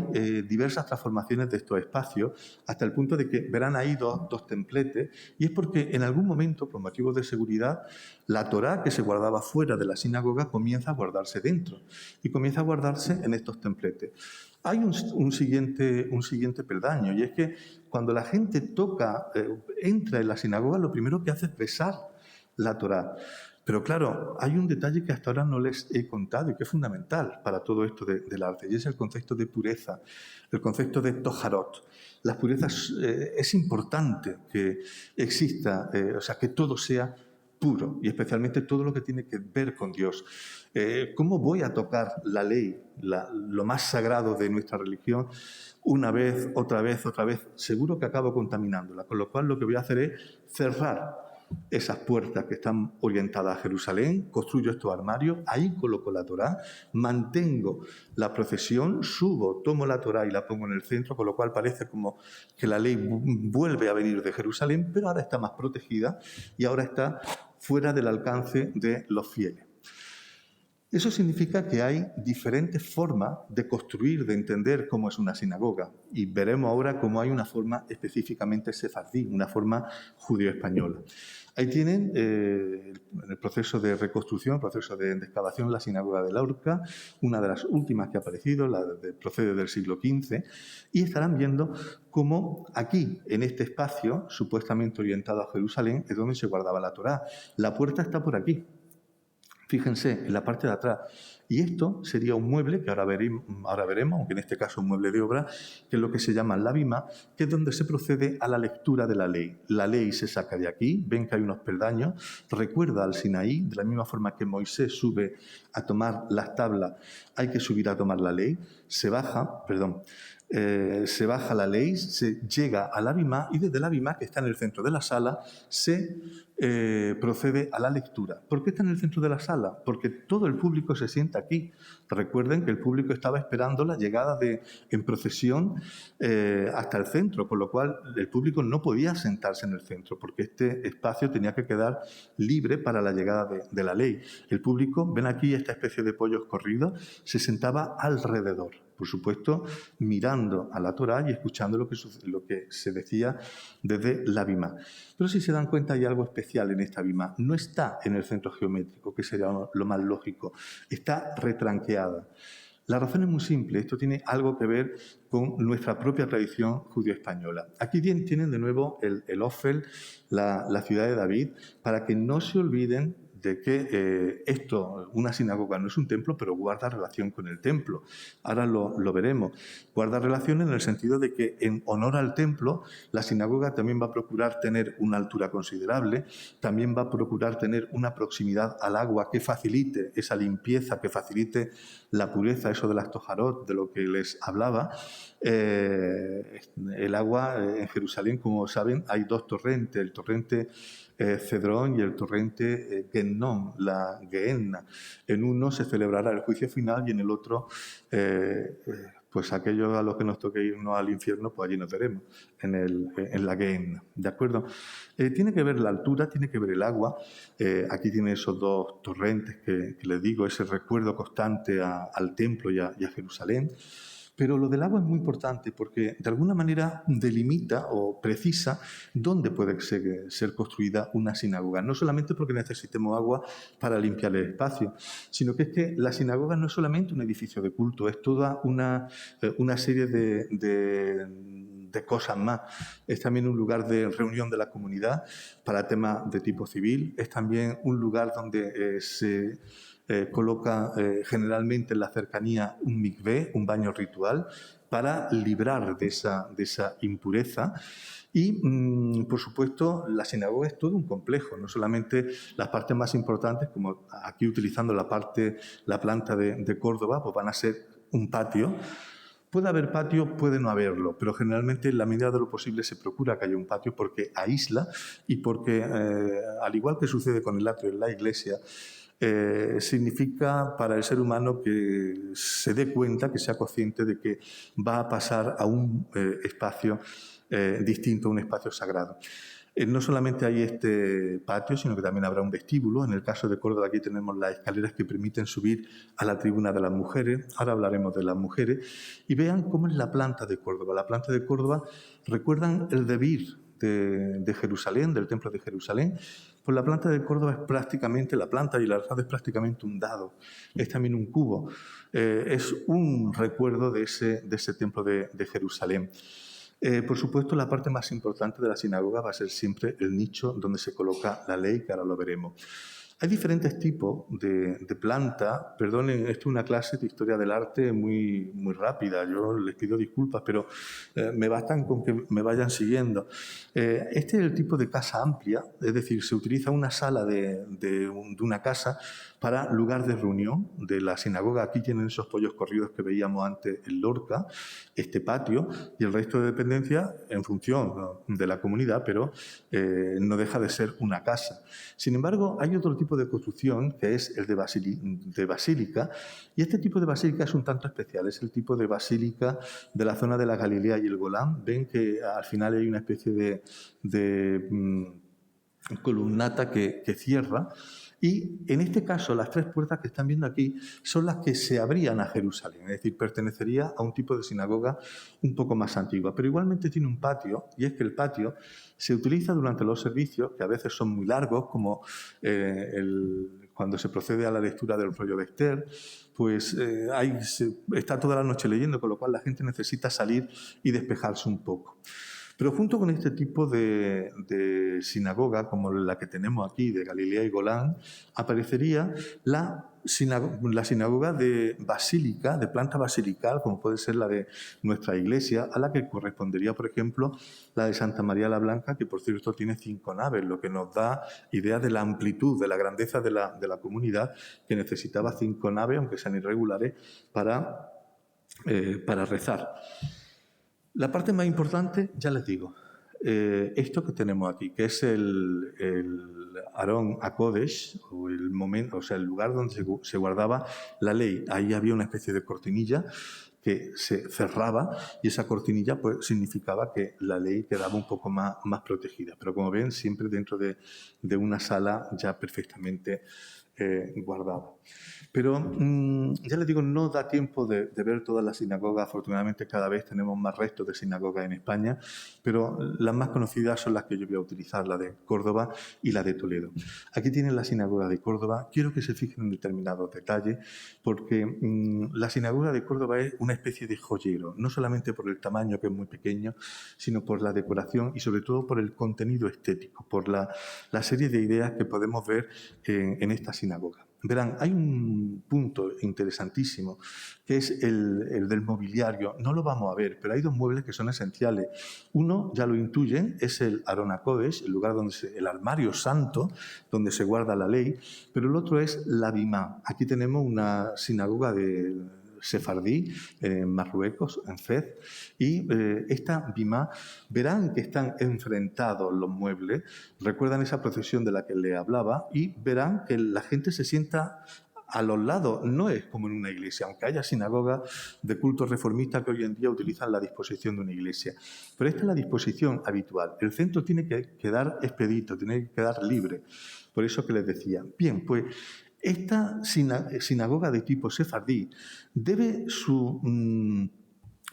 diversas transformaciones de estos espacios, hasta el punto de que verán ahí dos templetes, y es porque en algún momento, por motivos de seguridad, la Torá que se guardaba fuera de la sinagoga comienza a guardarse dentro, y comienza a guardarse en estos templetes. Hay un siguiente peldaño, y es que cuando la gente entra en la sinagoga, lo primero que hace es besar la Torá. Pero claro, hay un detalle que hasta ahora no les he contado y que es fundamental para todo esto del arte, y es el concepto de pureza, el concepto de toharot. La pureza es importante que exista, o sea, que todo sea puro, y especialmente todo lo que tiene que ver con Dios. ¿Cómo voy a tocar la ley, lo más sagrado de nuestra religión, una vez, otra vez, otra vez? Seguro que acabo contaminándola, con lo cual lo que voy a hacer es cerrar esas puertas que están orientadas a Jerusalén, construyo estos armarios, ahí coloco la Torá, mantengo la procesión, subo, tomo la Torá y la pongo en el centro, con lo cual parece como que la ley vuelve a venir de Jerusalén, pero ahora está más protegida y ahora está fuera del alcance de los fieles. Eso significa que hay diferentes formas de construir, de entender cómo es una sinagoga. Y veremos ahora cómo hay una forma específicamente sefardí, una forma judío-española. Ahí tienen el proceso de reconstrucción, el proceso de excavación, la sinagoga de Lorca, una de las últimas que ha aparecido, procede del siglo XV, y estarán viendo cómo aquí, en este espacio, supuestamente orientado a Jerusalén, es donde se guardaba la Torá. La puerta está por aquí. Fíjense, en la parte de atrás. Y esto sería un mueble que ahora veremos, aunque en este caso un mueble de obra, que es lo que se llama la bima, que es donde se procede a la lectura de la ley. La ley se saca de aquí, ven que hay unos peldaños, recuerda al Sinaí, de la misma forma que Moisés sube a tomar las tablas, hay que subir a tomar la ley, se baja la ley, se llega a la bima y desde la bima, que está en el centro de la sala, se procede a la lectura. ¿Por qué está en el centro de la sala? Porque todo el público se sienta aquí. Recuerden que el público estaba esperando la llegada en procesión hasta el centro, con lo cual el público no podía sentarse en el centro, porque este espacio tenía que quedar libre para la llegada de la ley. El público, ven aquí esta especie de pollos corridos, se sentaba alrededor. Por supuesto, mirando a la Torá y escuchando lo que se decía desde la bima. Pero si se dan cuenta, hay algo especial en esta bima. No está en el centro geométrico, que sería lo más lógico. Está retranqueada. La razón es muy simple. Esto tiene algo que ver con nuestra propia tradición judío-española. Aquí tienen de nuevo el Ofel, la ciudad de David, para que no se olviden de que una sinagoga no es un templo, pero guarda relación con el templo. Ahora lo veremos. Guarda relación en el sentido de que en honor al templo, la sinagoga también va a procurar tener una altura considerable, también va a procurar tener una proximidad al agua que facilite esa limpieza, que facilite la pureza, eso de las tojarot, de lo que les hablaba. El agua en Jerusalén, como saben, hay dos torrentes, el torrente Cedrón y el torrente Gennom, la Gehenna. En uno se celebrará el juicio final y en el otro, pues aquellos a los que nos toque irnos al infierno, pues allí nos veremos, en la Gehenna. ¿De acuerdo? Tiene que ver la altura, tiene que ver el agua. Aquí tiene esos dos torrentes que les digo, ese recuerdo constante al templo y a Jerusalén. Pero lo del agua es muy importante porque de alguna manera delimita o precisa dónde puede ser construida una sinagoga. No solamente porque necesitemos agua para limpiar el espacio, sino que es que la sinagoga no es solamente un edificio de culto, es toda una serie de cosas más. Es también un lugar de reunión de la comunidad para temas de tipo civil, es también un lugar donde se coloca generalmente en la cercanía un mikvé, un baño ritual, para librar de esa impureza. Y, por supuesto, la sinagoga es todo un complejo, no solamente las partes más importantes, como aquí utilizando la planta de Córdoba, pues van a ser un patio. Puede haber patio, puede no haberlo, pero generalmente en la medida de lo posible se procura que haya un patio porque aísla y porque, al igual que sucede con el atrio en la iglesia, significa para el ser humano que se dé cuenta, que sea consciente de que va a pasar a un espacio distinto, a un espacio sagrado. No solamente hay este patio, sino que también habrá un vestíbulo. En el caso de Córdoba aquí tenemos las escaleras que permiten subir a la tribuna de las mujeres. Ahora hablaremos de las mujeres. Y vean cómo es la planta de Córdoba. La planta de Córdoba, ¿recuerdan el debir de Jerusalén, del templo de Jerusalén? Pues la planta de Córdoba es prácticamente, la planta y la alzada es prácticamente un dado. Es también un cubo. Es un recuerdo de ese templo de Jerusalén. Por supuesto, la parte más importante de la sinagoga va a ser siempre el nicho donde se coloca la ley, que ahora lo veremos. Hay diferentes tipos de planta. Perdonen, esto es una clase de historia del arte muy, muy rápida. Yo les pido disculpas, pero me bastan con que me vayan siguiendo. Este es el tipo de casa amplia, es decir, se utiliza una sala de una casa para lugar de reunión de la sinagoga. Aquí tienen esos pollos corridos que veíamos antes en Lorca, este patio, y el resto de dependencias en función de la comunidad, pero no deja de ser una casa. Sin embargo, hay otro tipo de construcción que es el de basílica, y este tipo de basílica es un tanto especial, es el tipo de basílica de la zona de la Galilea y el Golán. Ven que al final hay una especie de columnata que cierra. Y en este caso, las 3 puertas que están viendo aquí son las que se abrían a Jerusalén, es decir, pertenecería a un tipo de sinagoga un poco más antigua. Pero igualmente tiene un patio, y es que el patio se utiliza durante los servicios, que a veces son muy largos, como cuando se procede a la lectura del rollo de Esther, pues está toda la noche leyendo, con lo cual la gente necesita salir y despejarse un poco. Pero junto con este tipo de sinagoga, como la que tenemos aquí, de Galilea y Golán, aparecería la sinagoga de basílica, de planta basilical, como puede ser la de nuestra iglesia, a la que correspondería, por ejemplo, la de Santa María la Blanca, que por cierto tiene 5 naves, lo que nos da idea de la amplitud, de la grandeza de la comunidad, que necesitaba 5 naves, aunque sean irregulares, para rezar. La parte más importante, ya les digo, esto que tenemos aquí, que es el Arón HaKodesh, o el lugar donde se guardaba la ley. Ahí había una especie de cortinilla que se cerraba y esa cortinilla pues significaba que la ley quedaba un poco más protegida. Pero como ven, siempre dentro de una sala ya perfectamente guardada. Pero ya les digo, no da tiempo de ver todas las sinagogas. Afortunadamente cada vez tenemos más restos de sinagogas en España, pero las más conocidas son las que yo voy a utilizar, la de Córdoba y la de Toledo. Aquí tienen la sinagoga de Córdoba. Quiero que se fijen en determinados detalles, porque la sinagoga de Córdoba es una especie de joyero, no solamente por el tamaño, que es muy pequeño, sino por la decoración y sobre todo por el contenido estético, por la serie de ideas que podemos ver en esta sinagoga. Verán, hay un punto interesantísimo, que es el del mobiliario. No lo vamos a ver, pero hay 2 muebles que son esenciales. Uno, ya lo intuyen, es el Arón HaKodesh, el lugar el armario santo, donde se guarda la ley, pero el otro es la Bimá. Aquí tenemos una sinagoga de sefardí en Marruecos, en Fez, y esta Bimá, verán que están enfrentados los muebles, recuerdan esa procesión de la que le hablaba, y verán que la gente se sienta a los lados. No es como en una iglesia, aunque haya sinagogas de culto reformista que hoy en día utilizan la disposición de una iglesia. Pero esta es la disposición habitual. El centro tiene que quedar expedito, tiene que quedar libre. Por eso que les decía. Bien, pues esta sinagoga de tipo sefardí debe su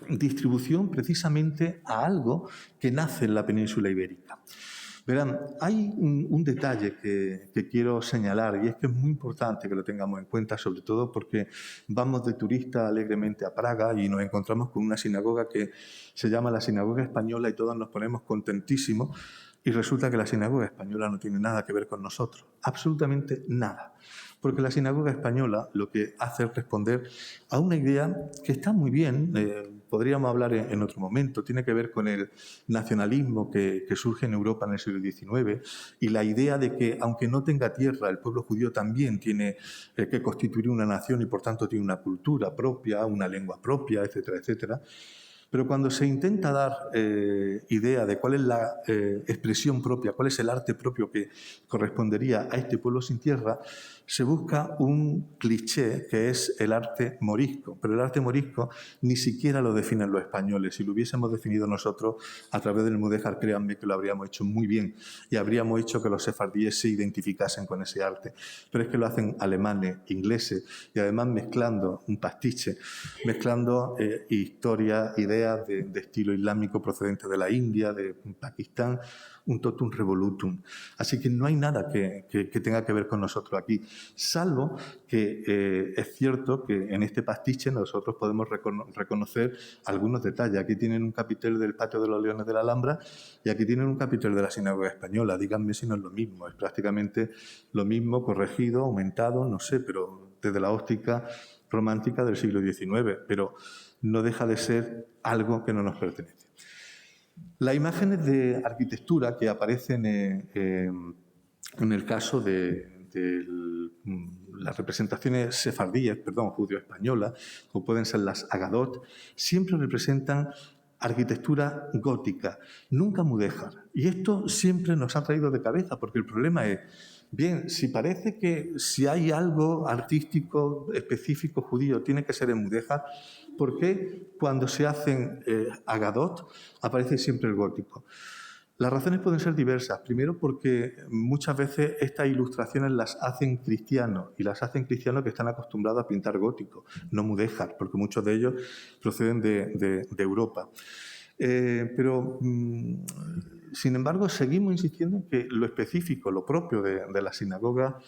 distribución precisamente a algo que nace en la península ibérica. Verán, hay un detalle que quiero señalar, y es que es muy importante que lo tengamos en cuenta, sobre todo porque vamos de turista alegremente a Praga y nos encontramos con una sinagoga que se llama la Sinagoga Española y todos nos ponemos contentísimos, y resulta que la sinagoga española no tiene nada que ver con nosotros, absolutamente nada. Porque la sinagoga española lo que hace es responder a una idea que está muy bien, podríamos hablar en otro momento, tiene que ver con el nacionalismo que surge en Europa en el siglo XIX y la idea de que, aunque no tenga tierra, el pueblo judío también tiene que constituir una nación y, por tanto, tiene una cultura propia, una lengua propia, etcétera, etcétera. Pero cuando se intenta dar idea de cuál es la expresión propia, cuál es el arte propio que correspondería a este pueblo sin tierra, se busca un cliché que es el arte morisco. Pero el arte morisco ni siquiera lo definen los españoles. Si lo hubiésemos definido nosotros a través del Mudéjar, créanme que lo habríamos hecho muy bien y habríamos hecho que los sefardíes se identificasen con ese arte. Pero es que lo hacen alemanes, ingleses y además mezclando un pastiche, mezclando historia, ideas de estilo islámico procedente de la India, de Pakistán, un totum revolutum. Así que no hay nada que tenga que ver con nosotros aquí, salvo que es cierto que en este pastiche nosotros podemos reconocer algunos detalles. Aquí tienen un capitel del Patio de los Leones de la Alhambra y aquí tienen un capitel de la Sinagoga Española. Díganme si no es lo mismo, es prácticamente lo mismo, corregido, aumentado, no sé, pero desde la óptica romántica del siglo XIX, pero no deja de ser algo que no nos pertenece. Las imágenes de arquitectura que aparecen en el caso de las representaciones sefardíes, judío-españolas, como pueden ser las Agadot, siempre representan arquitectura gótica, nunca mudéjar. Y esto siempre nos ha traído de cabeza, porque el problema es, bien, si parece que si hay algo artístico específico judío tiene que ser en mudéjar, ¿por qué cuando se hacen Agadot aparece siempre el gótico? Las razones pueden ser diversas. Primero, porque muchas veces estas ilustraciones las hacen cristianos, y las hacen cristianos que están acostumbrados a pintar gótico, no mudéjar, porque muchos de ellos proceden de Europa. Pero, sin embargo, seguimos insistiendo en que lo específico, lo propio de la sinagoga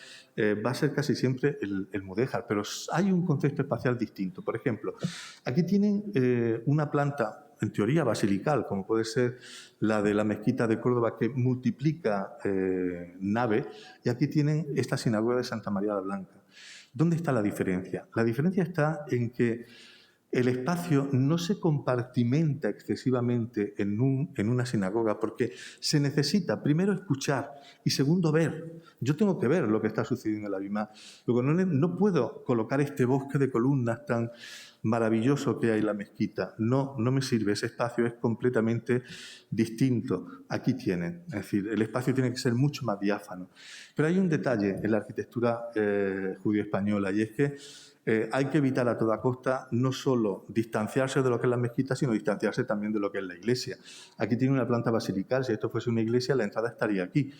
va a ser casi siempre el mudéjar, pero hay un concepto espacial distinto. Por ejemplo, aquí tienen una planta, en teoría basilical, como puede ser la de la mezquita de Córdoba, que multiplica nave, y aquí tienen esta sinagoga de Santa María la Blanca. ¿Dónde está la diferencia? La diferencia está en que el espacio no se compartimenta excesivamente en una sinagoga, porque se necesita, primero, escuchar y, segundo, ver. Yo tengo que ver lo que está sucediendo en la Bimá. Luego, no puedo colocar este bosque de columnas tan maravilloso que hay en la mezquita. No me sirve. Ese espacio es completamente distinto. Aquí tienen. Es decir, el espacio tiene que ser mucho más diáfano. Pero hay un detalle en la arquitectura judío-española, y es que hay que evitar a toda costa no solo distanciarse de lo que es la mezquita, sino distanciarse también de lo que es la iglesia. Aquí tiene una planta basilical. Si esto fuese una iglesia, la entrada estaría aquí.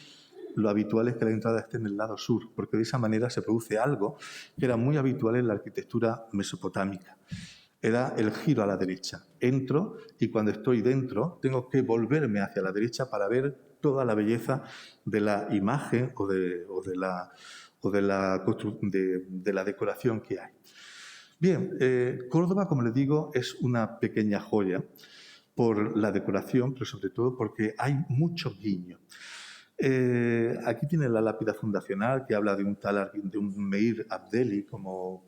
Lo habitual es que la entrada esté en el lado sur, porque de esa manera se produce algo que era muy habitual en la arquitectura mesopotámica. Era el giro a la derecha. Entro y cuando estoy dentro tengo que volverme hacia la derecha para ver toda la belleza de la imagen o de la decoración que hay. Bien, Córdoba, como les digo, es una pequeña joya por la decoración, pero sobre todo porque hay muchos guiños. Aquí tiene la lápida fundacional que habla de un Meir Abdeli como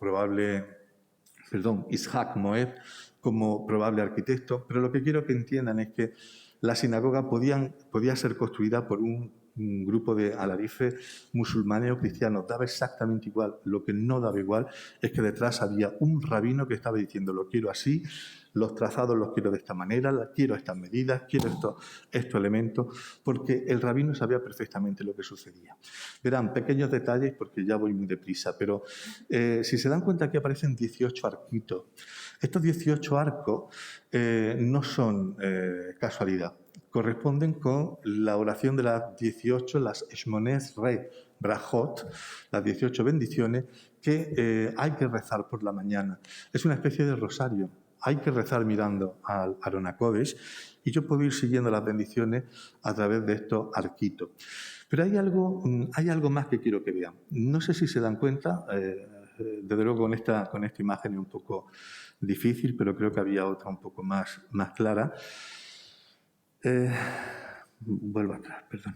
Ishaq Moed como probable arquitecto, pero lo que quiero que entiendan es que la sinagoga podía ser construida por un grupo de alarifes musulmanes o cristianos. Daba exactamente igual. Lo que no daba igual es que detrás había un rabino que estaba diciendo: lo quiero así, los trazados los quiero de esta manera, quiero estas medidas, quiero estos elementos, porque el rabino sabía perfectamente lo que sucedía. Verán, pequeños detalles, porque ya voy muy deprisa, pero si se dan cuenta, aquí aparecen 18 arquitos. Estos 18 arcos no son casualidad. Corresponden con la oración de las 18, las Shmonez Re Brajot, las 18 bendiciones que hay que rezar por la mañana. Es una especie de rosario. Hay que rezar mirando al Aron HaKodesh, y yo puedo ir siguiendo las bendiciones a través de estos arquitos. Pero hay algo más que quiero que vean. No sé si se dan cuenta, desde luego con esta imagen es un poco difícil, pero creo que había otra un poco más clara. Vuelvo atrás, perdón.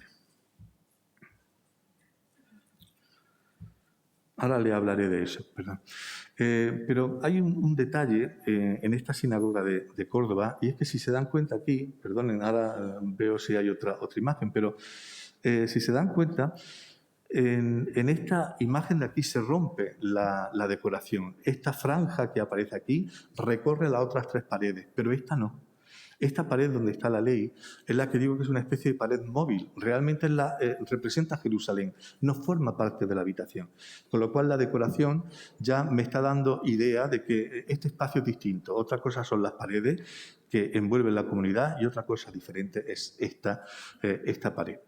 Ahora le hablaré de eso, perdón. Pero hay un detalle en esta sinagoga de Córdoba, y es que si se dan cuenta aquí, perdonen, ahora veo si hay otra imagen, pero si se dan cuenta, en esta imagen de aquí se rompe la decoración. Esta franja que aparece aquí recorre las otras 3 paredes, pero esta no. Esta pared donde está la ley es la que digo que es una especie de pared móvil. Realmente representa Jerusalén, no forma parte de la habitación. Con lo cual la decoración ya me está dando idea de que este espacio es distinto. Otra cosa son las paredes que envuelven la comunidad, y otra cosa diferente es esta pared.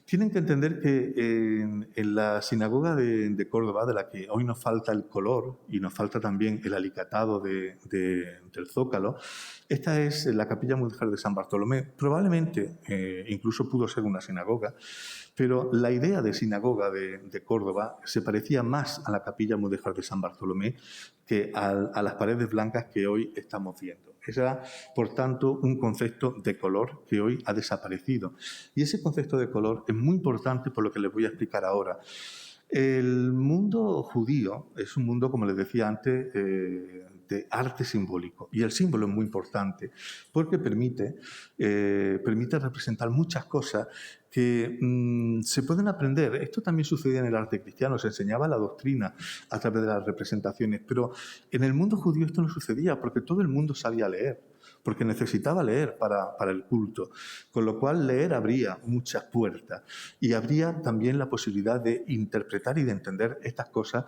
Tienen que entender que en la sinagoga de Córdoba, de la que hoy nos falta el color y nos falta también el alicatado del zócalo, esta es la capilla mudéjar de San Bartolomé. Probablemente incluso pudo ser una sinagoga, pero la idea de sinagoga de Córdoba se parecía más a la capilla mudéjar de San Bartolomé que a las paredes blancas que hoy estamos viendo. Era, por tanto, un concepto de color que hoy ha desaparecido. Y ese concepto de color es muy importante por lo que les voy a explicar ahora. El mundo judío es un mundo, como les decía antes, de arte simbólico. Y el símbolo es muy importante porque permite representar muchas cosas que se pueden aprender. Esto también sucedía en el arte cristiano, se enseñaba la doctrina a través de las representaciones, pero en el mundo judío esto no sucedía porque todo el mundo sabía leer, porque necesitaba leer para el culto, con lo cual leer abría muchas puertas y habría también la posibilidad de interpretar y de entender estas cosas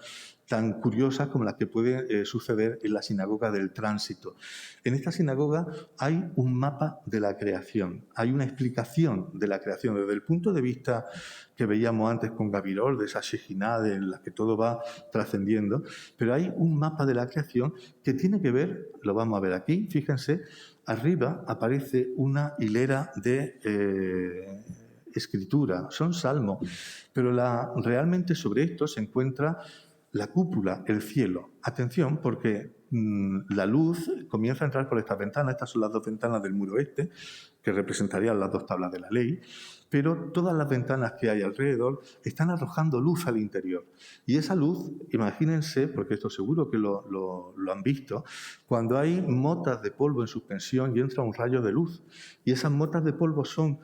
tan curiosas como las que pueden suceder en la sinagoga del tránsito. En esta sinagoga hay un mapa de la creación, hay una explicación de la creación desde el punto de vista que veíamos antes con Gabirol, de esa Shejinah en la que todo va trascendiendo, pero hay un mapa de la creación que tiene que ver, lo vamos a ver aquí, fíjense, arriba aparece una hilera de escritura, son salmos, pero realmente sobre esto se encuentra la cúpula, el cielo. Atención, porque la luz comienza a entrar por estas ventanas. Estas son las dos ventanas del muro este, que representarían las dos tablas de la ley, pero todas las ventanas que hay alrededor están arrojando luz al interior. Y esa luz, imagínense, porque esto seguro que lo han visto, cuando hay motas de polvo en suspensión y entra un rayo de luz, y esas motas de polvo son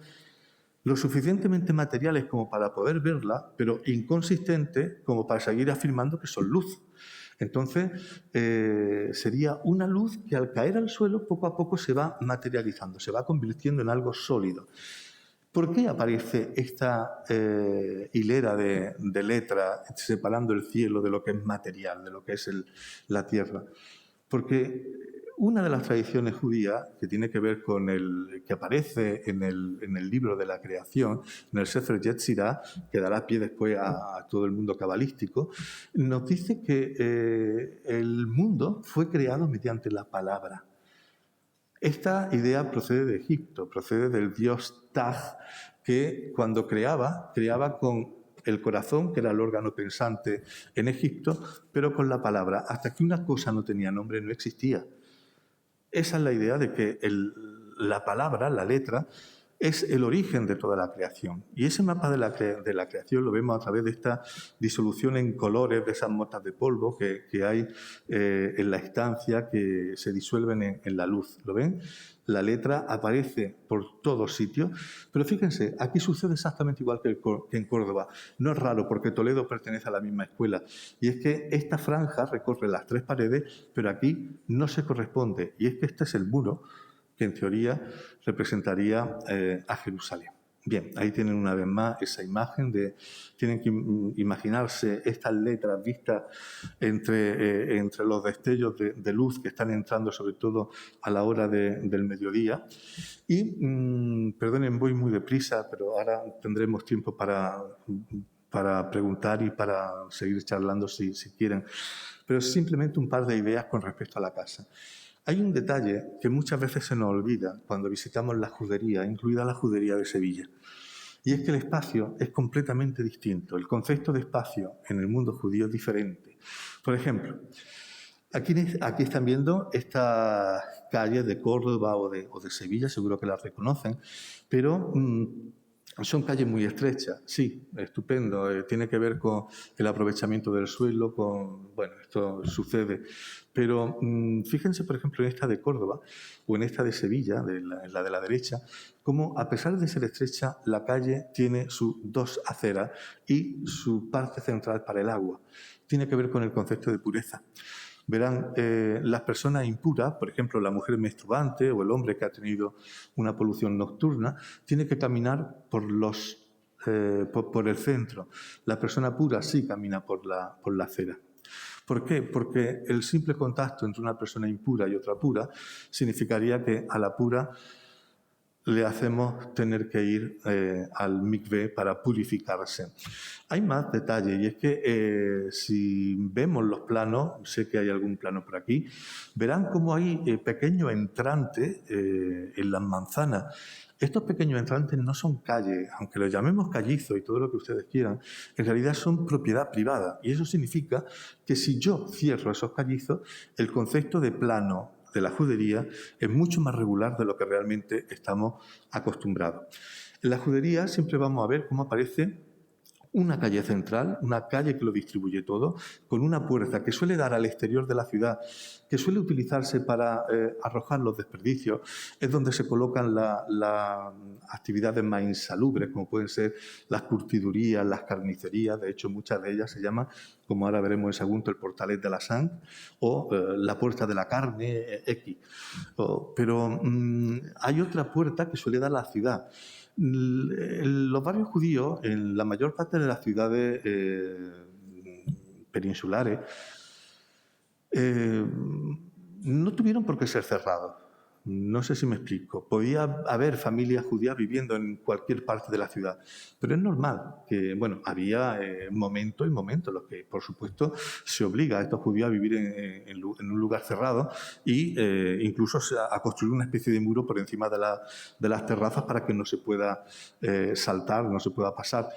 lo suficientemente materiales como para poder verla, pero inconsistentes como para seguir afirmando que son luz. Entonces, sería una luz que al caer al suelo poco a poco se va materializando, se va convirtiendo en algo sólido. ¿Por qué aparece esta hilera de letras separando el cielo de lo que es material, de lo que es la tierra? Porque una de las tradiciones judías que tiene que ver con que aparece en el libro de la creación, en el Sefer Yetzirah, que dará pie después a todo el mundo cabalístico, nos dice que el mundo fue creado mediante la palabra. Esta idea procede de Egipto, procede del dios Taj, que cuando creaba con el corazón, que era el órgano pensante en Egipto, pero con la palabra. Hasta que una cosa no tenía nombre, no existía. Esa es la idea de que la palabra, la letra, es el origen de toda la creación. Y ese mapa de la creación lo vemos a través de esta disolución en colores de esas motas de polvo que hay en la estancia, que se disuelven en la luz. ¿Lo ven? La letra aparece por todos sitios, pero fíjense, aquí sucede exactamente igual que en Córdoba. No es raro porque Toledo pertenece a la misma escuela. Y es que esta franja recorre las 3 paredes, pero aquí no se corresponde. Y es que este es el muro que en teoría representaría a Jerusalén. Bien, ahí tienen una vez más esa imagen tienen que imaginarse estas letras vistas entre los destellos de luz que están entrando sobre todo a la hora del mediodía. Y, perdonen, voy muy deprisa, pero ahora tendremos tiempo para preguntar y para seguir charlando si quieren. Pero simplemente un par de ideas con respecto a la casa. Hay un detalle que muchas veces se nos olvida cuando visitamos la judería, incluida la judería de Sevilla. Y es que el espacio es completamente distinto. El concepto de espacio en el mundo judío es diferente. Por ejemplo, aquí están viendo estas calles de Córdoba o de Sevilla, seguro que las reconocen, pero son calles muy estrechas. Sí, estupendo. Tiene que ver con el aprovechamiento del suelo, bueno, esto sucede. Pero fíjense, por ejemplo, en esta de Córdoba o en esta de Sevilla, en la de la derecha, cómo a pesar de ser estrecha, la calle tiene sus 2 aceras y su parte central para el agua. Tiene que ver con el concepto de pureza. Verán, las personas impuras, por ejemplo, la mujer menstruante o el hombre que ha tenido una polución nocturna, tiene que caminar por el centro. La persona pura sí camina por la acera. ¿Por qué? Porque el simple contacto entre una persona impura y otra pura significaría que a la pura le hacemos tener que ir al mikvé para purificarse. Hay más detalle, y es que si vemos los planos, sé que hay algún plano por aquí, verán cómo hay pequeños entrantes en las manzanas. Estos pequeños entrantes no son calles, aunque los llamemos callizos y todo lo que ustedes quieran, en realidad son propiedad privada. Y eso significa que si yo cierro esos callizos, el concepto de plano de la judería es mucho más regular de lo que realmente estamos acostumbrados. En la judería siempre vamos a ver cómo aparece una calle central, una calle que lo distribuye todo, con una puerta que suele dar al exterior de la ciudad, que suele utilizarse para arrojar los desperdicios, es donde se colocan las actividades más insalubres, como pueden ser las curtidurías, las carnicerías. De hecho, muchas de ellas se llaman, como ahora veremos en segundo, el portalet de la sang o la puerta de la carne X. Pero hay otra puerta que suele dar a la ciudad. Los barrios judíos, en la mayor parte de las ciudades peninsulares, no tuvieron por qué ser cerrados. No sé si me explico. Podía haber familias judías viviendo en cualquier parte de la ciudad, pero es normal que, bueno, había momentos y momentos en los que, por supuesto, se obliga a estos judíos a vivir en un lugar cerrado e incluso a construir una especie de muro por encima de las terrazas para que no se pueda saltar, no se pueda pasar.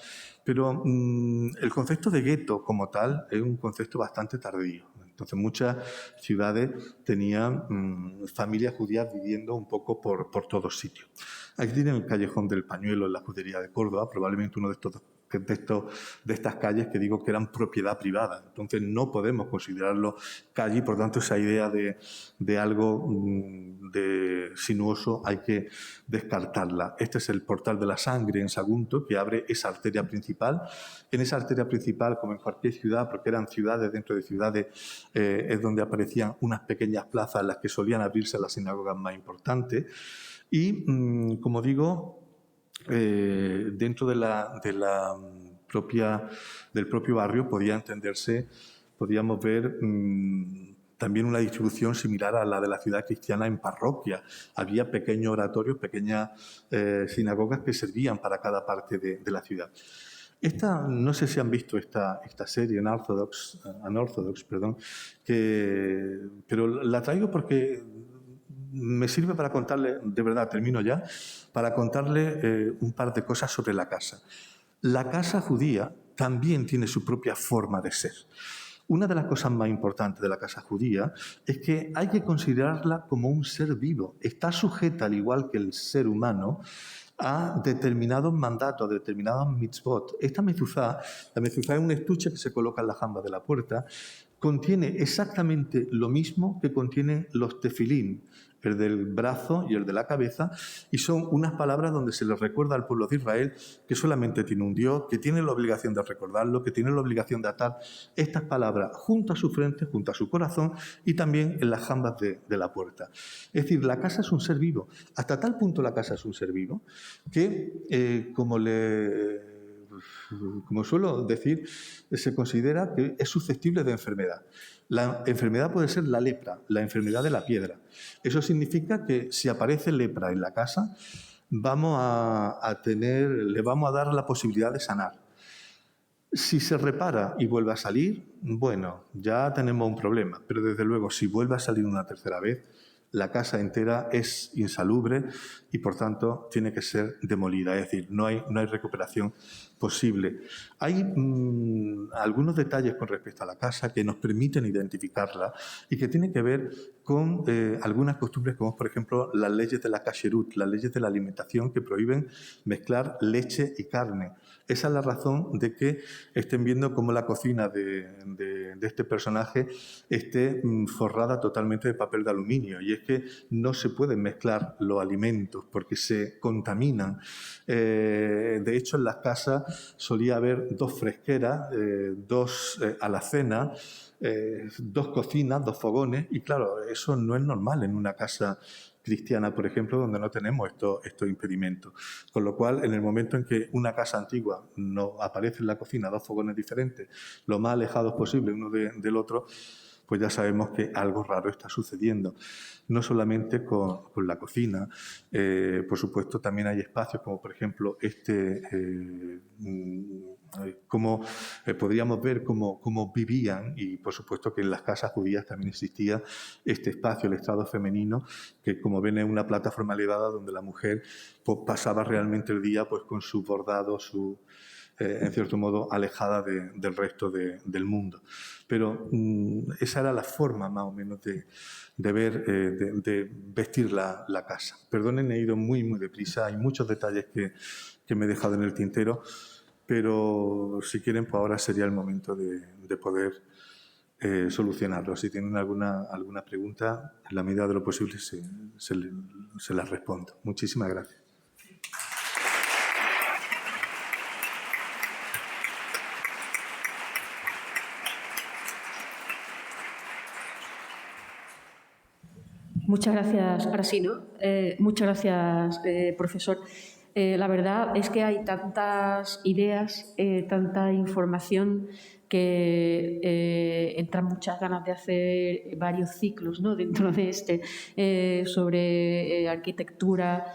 Pero el concepto de gueto como tal es un concepto bastante tardío. Entonces, muchas ciudades tenían familias judías viviendo un poco por todos sitios. Aquí tienen el Callejón del Pañuelo en la Judería de Córdoba, probablemente uno de estas calles que digo que eran propiedad privada. Entonces, no podemos considerarlo calle y, por tanto, esa idea de algo sinuoso hay que descartarla. Este es el Portal de la Sangre en Sagunto, que abre esa arteria principal. En esa arteria principal, como en cualquier ciudad, porque eran ciudades dentro de ciudades, es donde aparecían unas pequeñas plazas en las que solían abrirse las sinagogas más importantes. Y, como digo, dentro del propio barrio podíamos ver también una distribución similar a la de la ciudad cristiana en parroquias. Había pequeños oratorios, pequeñas sinagogas que servían para cada parte de la ciudad. No sé si han visto esta serie Unorthodox, pero la traigo porque me sirve para contarle, de verdad, termino ya, para contarle un par de cosas sobre la casa. La casa judía también tiene su propia forma de ser. Una de las cosas más importantes de la casa judía es que hay que considerarla como un ser vivo. Está sujeta, al igual que el ser humano, a determinados mandatos, a determinados mitzvot. Esta mezuzá, la mezuzá es un estuche que se coloca en la jamba de la puerta, contiene exactamente lo mismo que contienen los tefilín, el del brazo y el de la cabeza, y son unas palabras donde se les recuerda al pueblo de Israel que solamente tiene un Dios, que tiene la obligación de recordarlo, que tiene la obligación de atar estas palabras junto a su frente, junto a su corazón y también en las jambas de la puerta. Es decir, la casa es un ser vivo. Hasta tal punto la casa es un ser vivo que, como suelo decir, se considera que es susceptible de enfermedad. La enfermedad puede ser la lepra, la enfermedad de la piedra. Eso significa que si aparece lepra en la casa, le vamos a dar la posibilidad de sanar. Si se repara y vuelve a salir, bueno, ya tenemos un problema. Pero desde luego, si vuelve a salir una tercera vez, la casa entera es insalubre y, por tanto, tiene que ser demolida. Es decir, no hay recuperación posible. Hay algunos detalles con respecto a la casa que nos permiten identificarla y que tienen que ver con algunas costumbres, como por ejemplo las leyes de la kasherut, las leyes de la alimentación que prohíben mezclar leche y carne. Esa es la razón de que estén viendo cómo la cocina de este personaje esté forrada totalmente de papel de aluminio. Y es que no se pueden mezclar los alimentos porque se contaminan. De hecho, en las casas solía haber 2 fresqueras, 2 alacenas, 2 cocinas, 2 fogones. Y claro, eso no es normal en una casa cristiana, por ejemplo, donde no tenemos estos impedimentos. Con lo cual, en el momento en que una casa antigua no aparece en la cocina 2 fogones diferentes, lo más alejados posible uno del otro, pues ya sabemos que algo raro está sucediendo. No solamente con la cocina, por supuesto también hay espacios como por ejemplo como podríamos ver cómo vivían, y por supuesto que en las casas judías también existía este espacio, el estrado femenino, que como ven es una plataforma elevada donde la mujer pues, pasaba realmente el día pues, con su bordado, en cierto modo alejada del resto del mundo. Pero esa era la forma más o menos de vestir la casa. Perdonen, he ido muy, muy deprisa, hay muchos detalles que me he dejado en el tintero, pero si quieren, pues ahora sería el momento de poder solucionarlo. Si tienen alguna pregunta, en la medida de lo posible se las respondo. Muchísimas gracias. Muchas gracias, ahora sí, ¿no? Muchas gracias, profesor. La verdad es que hay tantas ideas, tanta información, que entran muchas ganas de hacer varios ciclos, ¿no?, dentro de sobre arquitectura,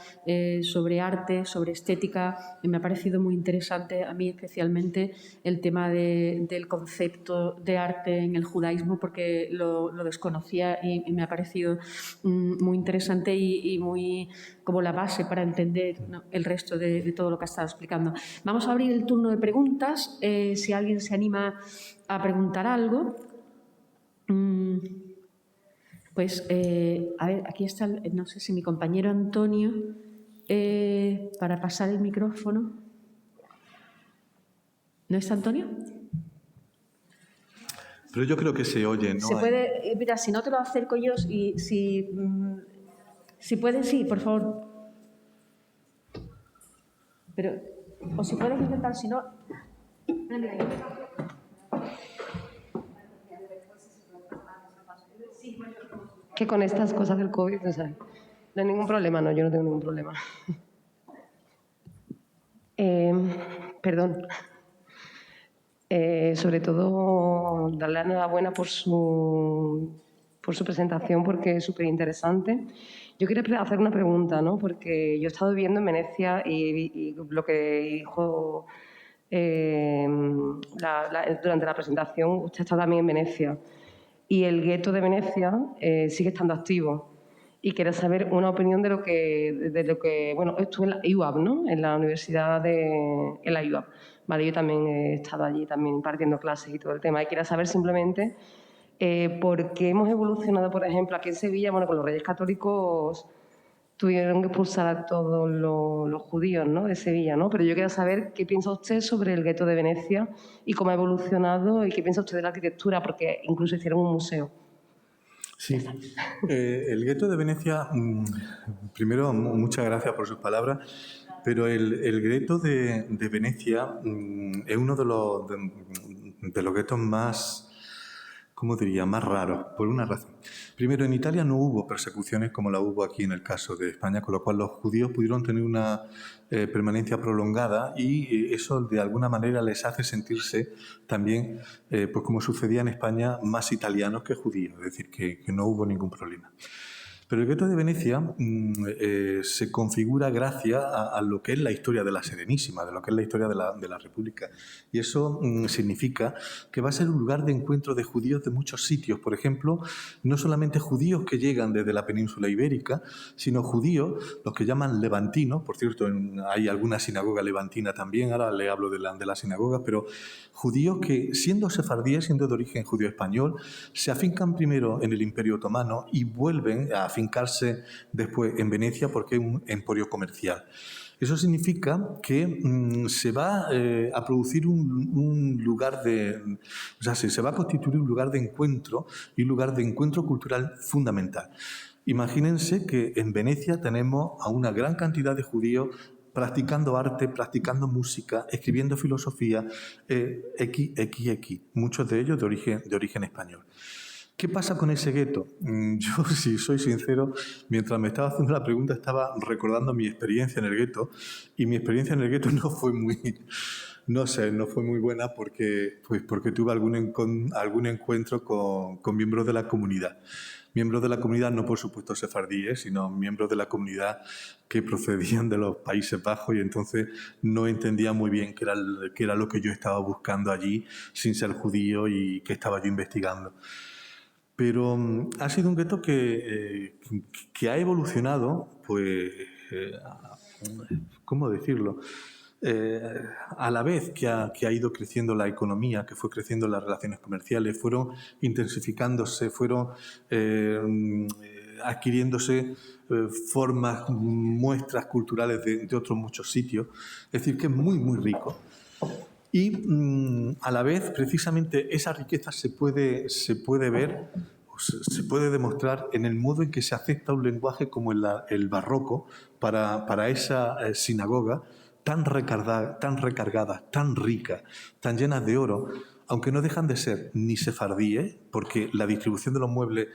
sobre arte, sobre estética. Me ha parecido muy interesante a mí especialmente el tema del concepto de arte en el judaísmo, porque lo desconocía y me ha parecido muy interesante y muy como la base para entender, ¿no?, el resto de todo lo que ha estado explicando. Vamos a abrir el turno de preguntas. Si alguien se anima a preguntar algo. Pues, a ver, aquí está, no sé si mi compañero Antonio, para pasar el micrófono. ¿No está Antonio? Pero yo creo que se oye, ¿no? Se puede, mira, si no te lo acerco yo, y si puedes, sí, por favor. Pero, o si puedes intentar, si no... Que con estas cosas del COVID, o sea, no hay ningún problema, no, yo no tengo ningún problema. Perdón. Sobre todo, darle la enhorabuena por su presentación, porque es súper interesante. Yo quería hacer una pregunta, ¿no? Porque yo he estado viviendo en Venecia y lo que dijo durante la presentación, usted está también en Venecia. Y el gueto de Venecia sigue estando activo. Y quería saber una opinión de lo que bueno, estuve en la IUAB, ¿no? En la universidad en la IUAB. Vale, yo también he estado allí también impartiendo clases y todo el tema. Y quería saber simplemente por qué hemos evolucionado, por ejemplo, aquí en Sevilla, bueno, con los Reyes Católicos tuvieron que expulsar a todos los judíos, ¿no?, de Sevilla, ¿no? Pero yo quería saber qué piensa usted sobre el gueto de Venecia y cómo ha evolucionado y qué piensa usted de la arquitectura, porque incluso hicieron un museo. Sí, el gueto de Venecia, primero, muchas gracias por sus palabras, pero el gueto de Venecia es uno de los guetos más, ¿cómo diría?, más raros, por una razón. Primero, en Italia no hubo persecuciones como la hubo aquí en el caso de España, con lo cual los judíos pudieron tener una permanencia prolongada y eso de alguna manera les hace sentirse también, pues como sucedía en España, más italianos que judíos, es decir, que no hubo ningún problema. Pero el gueto de Venecia se configura gracias a lo que es la historia de la Serenísima, de lo que es la historia de la República. Y eso significa que va a ser un lugar de encuentro de judíos de muchos sitios. Por ejemplo, no solamente judíos que llegan desde la península ibérica, sino judíos, los que llaman levantinos. Por cierto, hay alguna sinagoga levantina también, ahora le hablo de la sinagoga, pero judíos que, siendo sefardíes, siendo de origen judío español, se afincan primero en el Imperio Otomano y vuelven a afincarse después en Venecia porque es un emporio comercial. Eso significa que se va a producir un lugar de... O sea, se va a constituir un lugar de encuentro y un lugar de encuentro cultural fundamental. Imagínense que en Venecia tenemos a una gran cantidad de judíos practicando arte, practicando música, escribiendo filosofía, muchos de ellos de origen español. ¿Qué pasa con ese gueto? Yo, si soy sincero, mientras me estaba haciendo la pregunta estaba recordando mi experiencia en el gueto y mi experiencia en el gueto no fue muy buena porque tuve algún encuentro con miembros de la comunidad. Miembros de la comunidad, no por supuesto sefardíes, sino miembros de la comunidad que procedían de los Países Bajos y entonces no entendía muy bien qué era lo que yo estaba buscando allí sin ser judío y que estaba yo investigando. Pero ha sido un gueto que ha evolucionado, pues, ¿cómo decirlo? A la vez que ha ido creciendo la economía, que fue creciendo las relaciones comerciales, fueron intensificándose, fueron adquiriéndose formas, muestras culturales de otros muchos sitios. Es decir, que es muy, muy rico. Y a la vez, precisamente, esa riqueza se puede ver, se puede demostrar en el modo en que se acepta un lenguaje como el barroco para esa sinagoga tan recargada, tan rica, tan llena de oro. aunque no dejan de ser ni sefardíes, porque la distribución de los muebles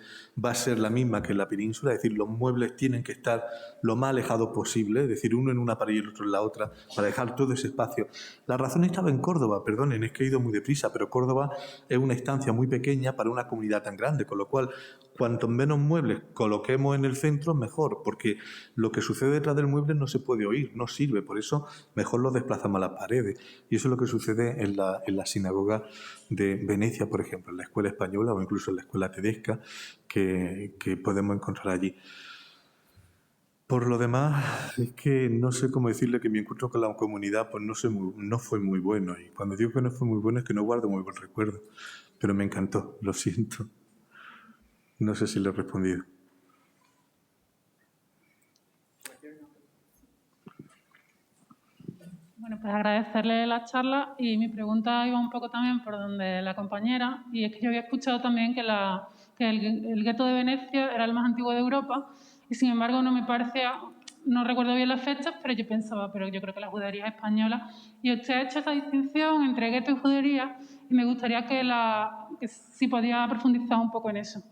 va a ser la misma que en la península, es decir, los muebles tienen que estar lo más alejados posible, es decir, uno en una pared y el otro en la otra, para dejar todo ese espacio. La razón estaba en Córdoba, perdonen, es que he ido muy deprisa, pero Córdoba es una estancia muy pequeña para una comunidad tan grande, con lo cual, cuanto menos muebles coloquemos en el centro, mejor, porque lo que sucede detrás del mueble no se puede oír, no sirve, por eso mejor lo desplazamos a las paredes. Y eso es lo que sucede en la sinagoga de Venecia, por ejemplo, en la escuela española o incluso en la escuela tedesca que podemos encontrar allí. Por lo demás, es que no sé cómo decirle que mi encuentro con la comunidad pues no fue muy bueno. Y cuando digo que no fue muy bueno es que no guardo muy buen recuerdo. Pero me encantó, lo siento. No sé si le he respondido. Bueno, pues agradecerle la charla y mi pregunta iba un poco también por donde la compañera, y es que yo había escuchado también que el gueto de Venecia era el más antiguo de Europa y sin embargo no me parecía, no recuerdo bien las fechas, pero yo pensaba, pero yo creo que la judería es española y usted ha hecho esta distinción entre gueto y judería y me gustaría que si podía profundizar un poco en eso.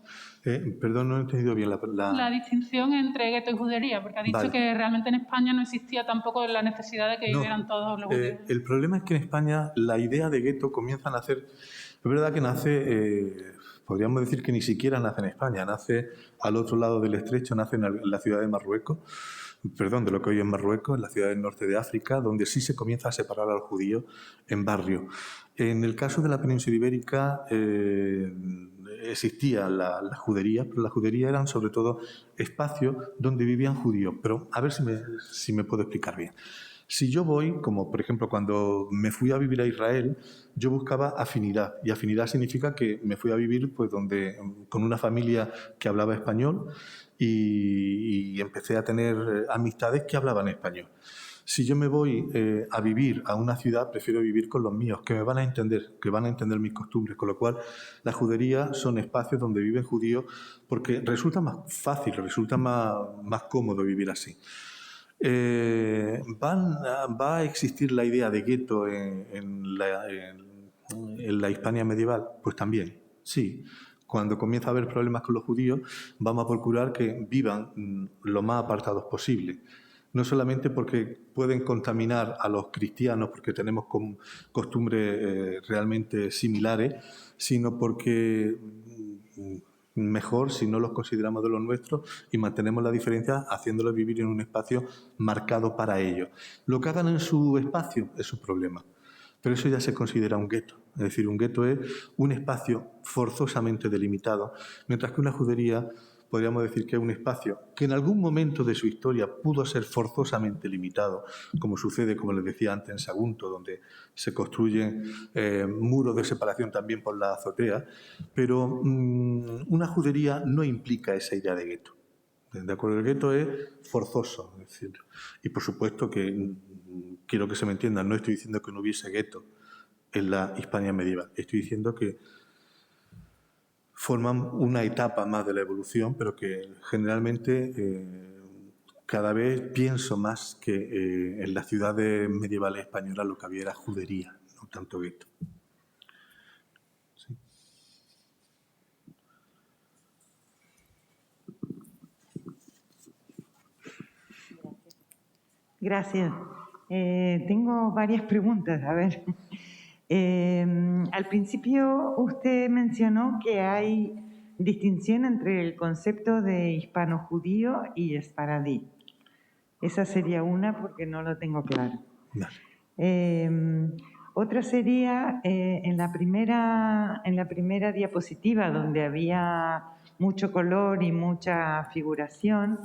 Perdón, no he entendido bien La distinción entre gueto y judería, porque ha dicho Vale. que realmente en España no existía tampoco la necesidad de que vivieran todos los judíos. El problema es que en España la idea de gueto comienza a nacer. Es verdad que nace, podríamos decir que ni siquiera nace en España, nace al otro lado del estrecho, nace en la ciudad de Marruecos, perdón, de lo que hoy es Marruecos, en la ciudad del norte de África, donde sí se comienza a separar a los judíos en barrios. En el caso de la península ibérica existía la judería, pero la judería eran sobre todo espacios donde vivían judíos. Pero a ver si me puedo explicar bien. Si yo voy, como por ejemplo cuando me fui a vivir a Israel, yo buscaba afinidad. Y afinidad significa que me fui a vivir pues, con una familia que hablaba español y empecé a tener amistades que hablaban español. Si yo me voy a vivir a una ciudad, prefiero vivir con los míos, que me van a entender, que van a entender mis costumbres. Con lo cual, la judería son espacios donde viven judíos porque resulta más fácil, resulta más cómodo vivir así. ¿Va a existir la idea de gueto en la Hispania medieval? Pues también, sí. Cuando comienza a haber problemas con los judíos, vamos a procurar que vivan lo más apartados posible. No solamente porque pueden contaminar a los cristianos, porque tenemos costumbres realmente similares, sino porque mejor si no los consideramos de los nuestros y mantenemos la diferencia haciéndolos vivir en un espacio marcado para ellos. Lo que hagan en su espacio es su problema, pero eso ya se considera un gueto. Es decir, un gueto es un espacio forzosamente delimitado, mientras que una judería podríamos decir que es un espacio que en algún momento de su historia pudo ser forzosamente limitado, como sucede, como les decía antes, en Sagunto, donde se construyen muros de separación también por la azotea, pero una judería no implica esa idea de gueto. ¿De acuerdo? El gueto es forzoso, es decir, y por supuesto que quiero que se me entienda, no estoy diciendo que no hubiese gueto en la Hispania medieval, estoy diciendo que forman una etapa más de la evolución, pero que generalmente cada vez pienso más que en las ciudades medievales españolas lo que había era judería, no tanto gueto. ¿Sí? Gracias. Tengo varias preguntas. A ver. Al principio usted mencionó que hay distinción entre el concepto de hispano-judío y esfaradí. Esa sería una porque no lo tengo claro. Otra sería en la primera diapositiva donde había mucho color y mucha figuración,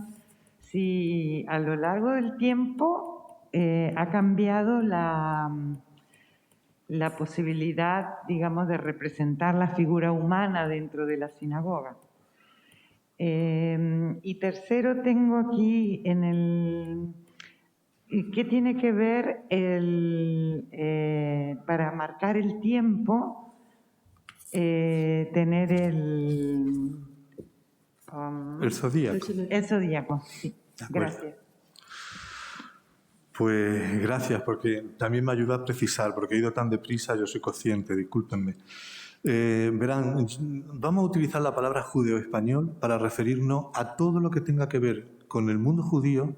si a lo largo del tiempo ha cambiado la posibilidad, digamos, de representar la figura humana dentro de la sinagoga. Y tercero, tengo aquí ¿qué tiene que ver para marcar el tiempo, tener el zodíaco? El zodíaco, sí. Gracias. Pues gracias, porque también me ayuda a precisar, porque he ido tan deprisa, yo soy consciente, discúlpenme. Verán, vamos a utilizar la palabra judeo-español para referirnos a todo lo que tenga que ver con el mundo judío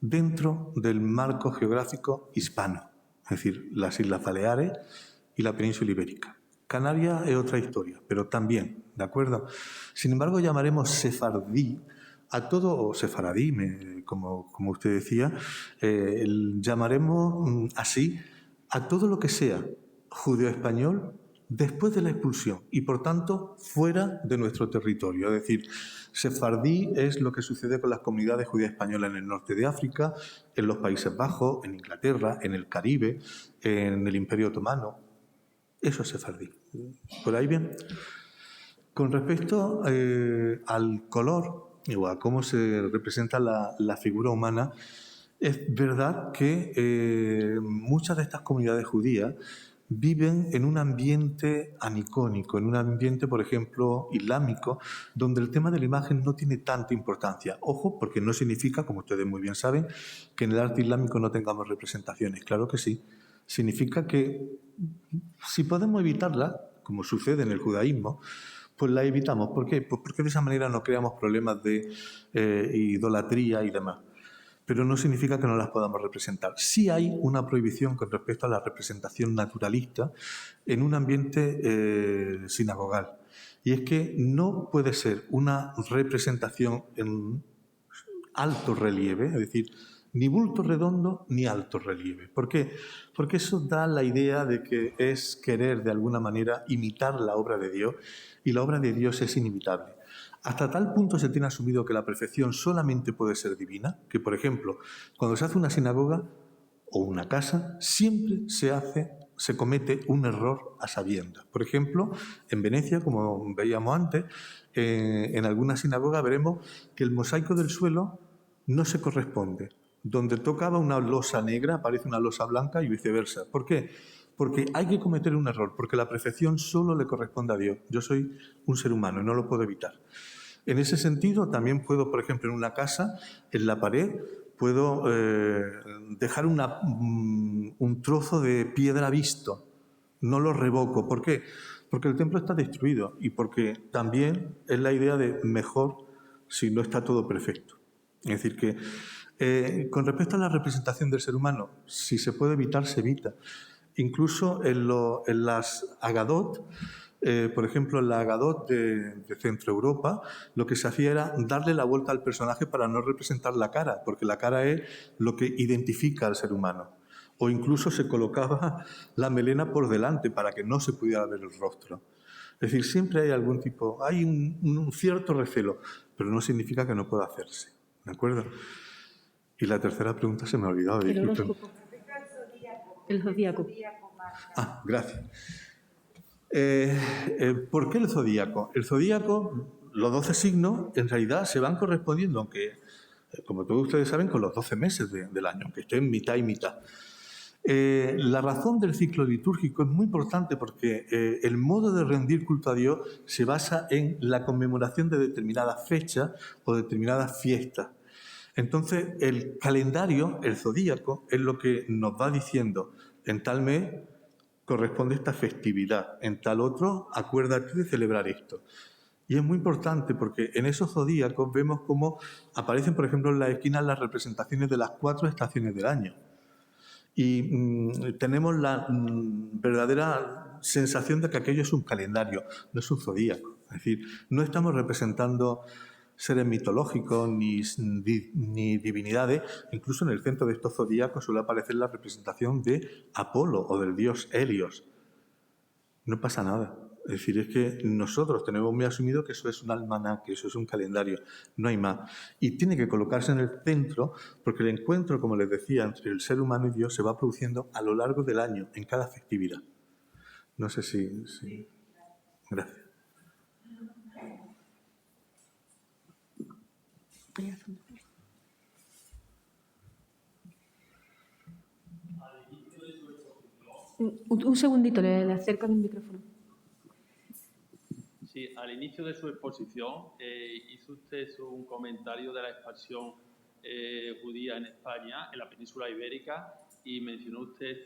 dentro del marco geográfico hispano, es decir, las Islas Baleares y la península ibérica. Canarias es otra historia, pero también, ¿de acuerdo? Sin embargo, llamaremos sefardí a todo, o sefaradí, como usted decía, llamaremos así a todo lo que sea judeo-español después de la expulsión y, por tanto, fuera de nuestro territorio. Es decir, sefardí es lo que sucede con las comunidades judías españolas en el norte de África, en los Países Bajos, en Inglaterra, en el Caribe, en el Imperio Otomano. Eso es sefardí. ¿Por ahí bien? Con respecto al color o a cómo se representa la figura humana, es verdad que muchas de estas comunidades judías viven en un ambiente anicónico, en un ambiente, por ejemplo, islámico, donde el tema de la imagen no tiene tanta importancia. Ojo, porque no significa, como ustedes muy bien saben, que en el arte islámico no tengamos representaciones. Claro que sí. Significa que si podemos evitarla, como sucede en el judaísmo, pues la evitamos. ¿Por qué? Pues porque de esa manera no creamos problemas de idolatría y demás. Pero no significa que no las podamos representar. Sí hay una prohibición con respecto a la representación naturalista en un ambiente sinagogal. Y es que no puede ser una representación en alto relieve, es decir, ni bulto redondo ni alto relieve. ¿Por qué? Porque eso da la idea de que es querer de alguna manera imitar la obra de Dios, y la obra de Dios es inimitable. Hasta tal punto se tiene asumido que la perfección solamente puede ser divina, que, por ejemplo, cuando se hace una sinagoga o una casa, siempre se comete un error a sabiendas. Por ejemplo, en Venecia, como veíamos antes, en alguna sinagoga veremos que el mosaico del suelo no se corresponde. Donde tocaba una losa negra aparece una losa blanca y viceversa. ¿Por qué? Porque hay que cometer un error, porque la perfección solo le corresponde a Dios. Yo soy un ser humano y no lo puedo evitar. En ese sentido, también puedo, por ejemplo, en una casa, en la pared, puedo dejar un trozo de piedra visto. No lo revoco. ¿Por qué? Porque el templo está destruido y porque también es la idea de mejor si no está todo perfecto. Es decir, que con respecto a la representación del ser humano, si se puede evitar, se evita. Incluso en las Agadot, por ejemplo, en la Agadot de Centro Europa, lo que se hacía era darle la vuelta al personaje para no representar la cara, porque la cara es lo que identifica al ser humano. O incluso se colocaba la melena por delante para que no se pudiera ver el rostro. Es decir, siempre hay algún tipo, hay un cierto recelo, pero no significa que no pueda hacerse. ¿De acuerdo? Y la tercera pregunta se me ha olvidado. El horóscopo. El zodíaco. Ah, gracias. ¿Por qué el zodíaco? El zodíaco, los 12 signos, en realidad se van correspondiendo, aunque, como todos ustedes saben, con los 12 meses del año, aunque estén mitad y mitad. La razón del ciclo litúrgico es muy importante porque el modo de rendir culto a Dios se basa en la conmemoración de determinadas fechas o determinadas fiestas. Entonces, el calendario, el zodíaco, es lo que nos va diciendo: en tal mes corresponde esta festividad, en tal otro acuérdate de celebrar esto. Y es muy importante porque en esos zodíacos vemos cómo aparecen, por ejemplo, en las esquinas las representaciones de las 4 estaciones del año. Y tenemos la verdadera sensación de que aquello es un calendario, no es un zodíaco. Es decir, no estamos representando seres mitológicos ni divinidades. Incluso en el centro de estos zodíacos suele aparecer la representación de Apolo o del dios Helios. No pasa nada. Es decir, es que nosotros tenemos muy asumido que eso es un almanaque, que eso es un calendario, no hay más. Y tiene que colocarse en el centro porque el encuentro, como les decía, entre el ser humano y Dios se va produciendo a lo largo del año, en cada festividad. No sé si... Gracias. Un segundito, le acerco el micrófono. Sí, al inicio de su exposición hizo usted un comentario de la expansión judía en España, en la península ibérica, y mencionó usted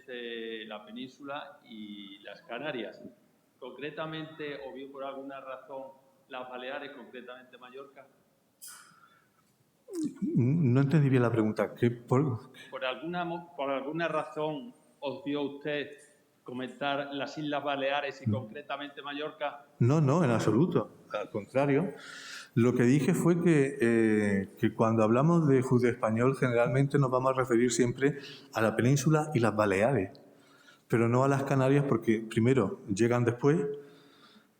la península y las Canarias. Concretamente, o bien por alguna razón, las Baleares, concretamente Mallorca. No entendí bien la pregunta. ¿Por alguna razón os vio usted comentar las Islas Baleares y concretamente Mallorca? No, en absoluto. Al contrario. Lo que dije fue que cuando hablamos de judeo español generalmente nos vamos a referir siempre a la península y las Baleares, pero no a las Canarias porque, primero, llegan después.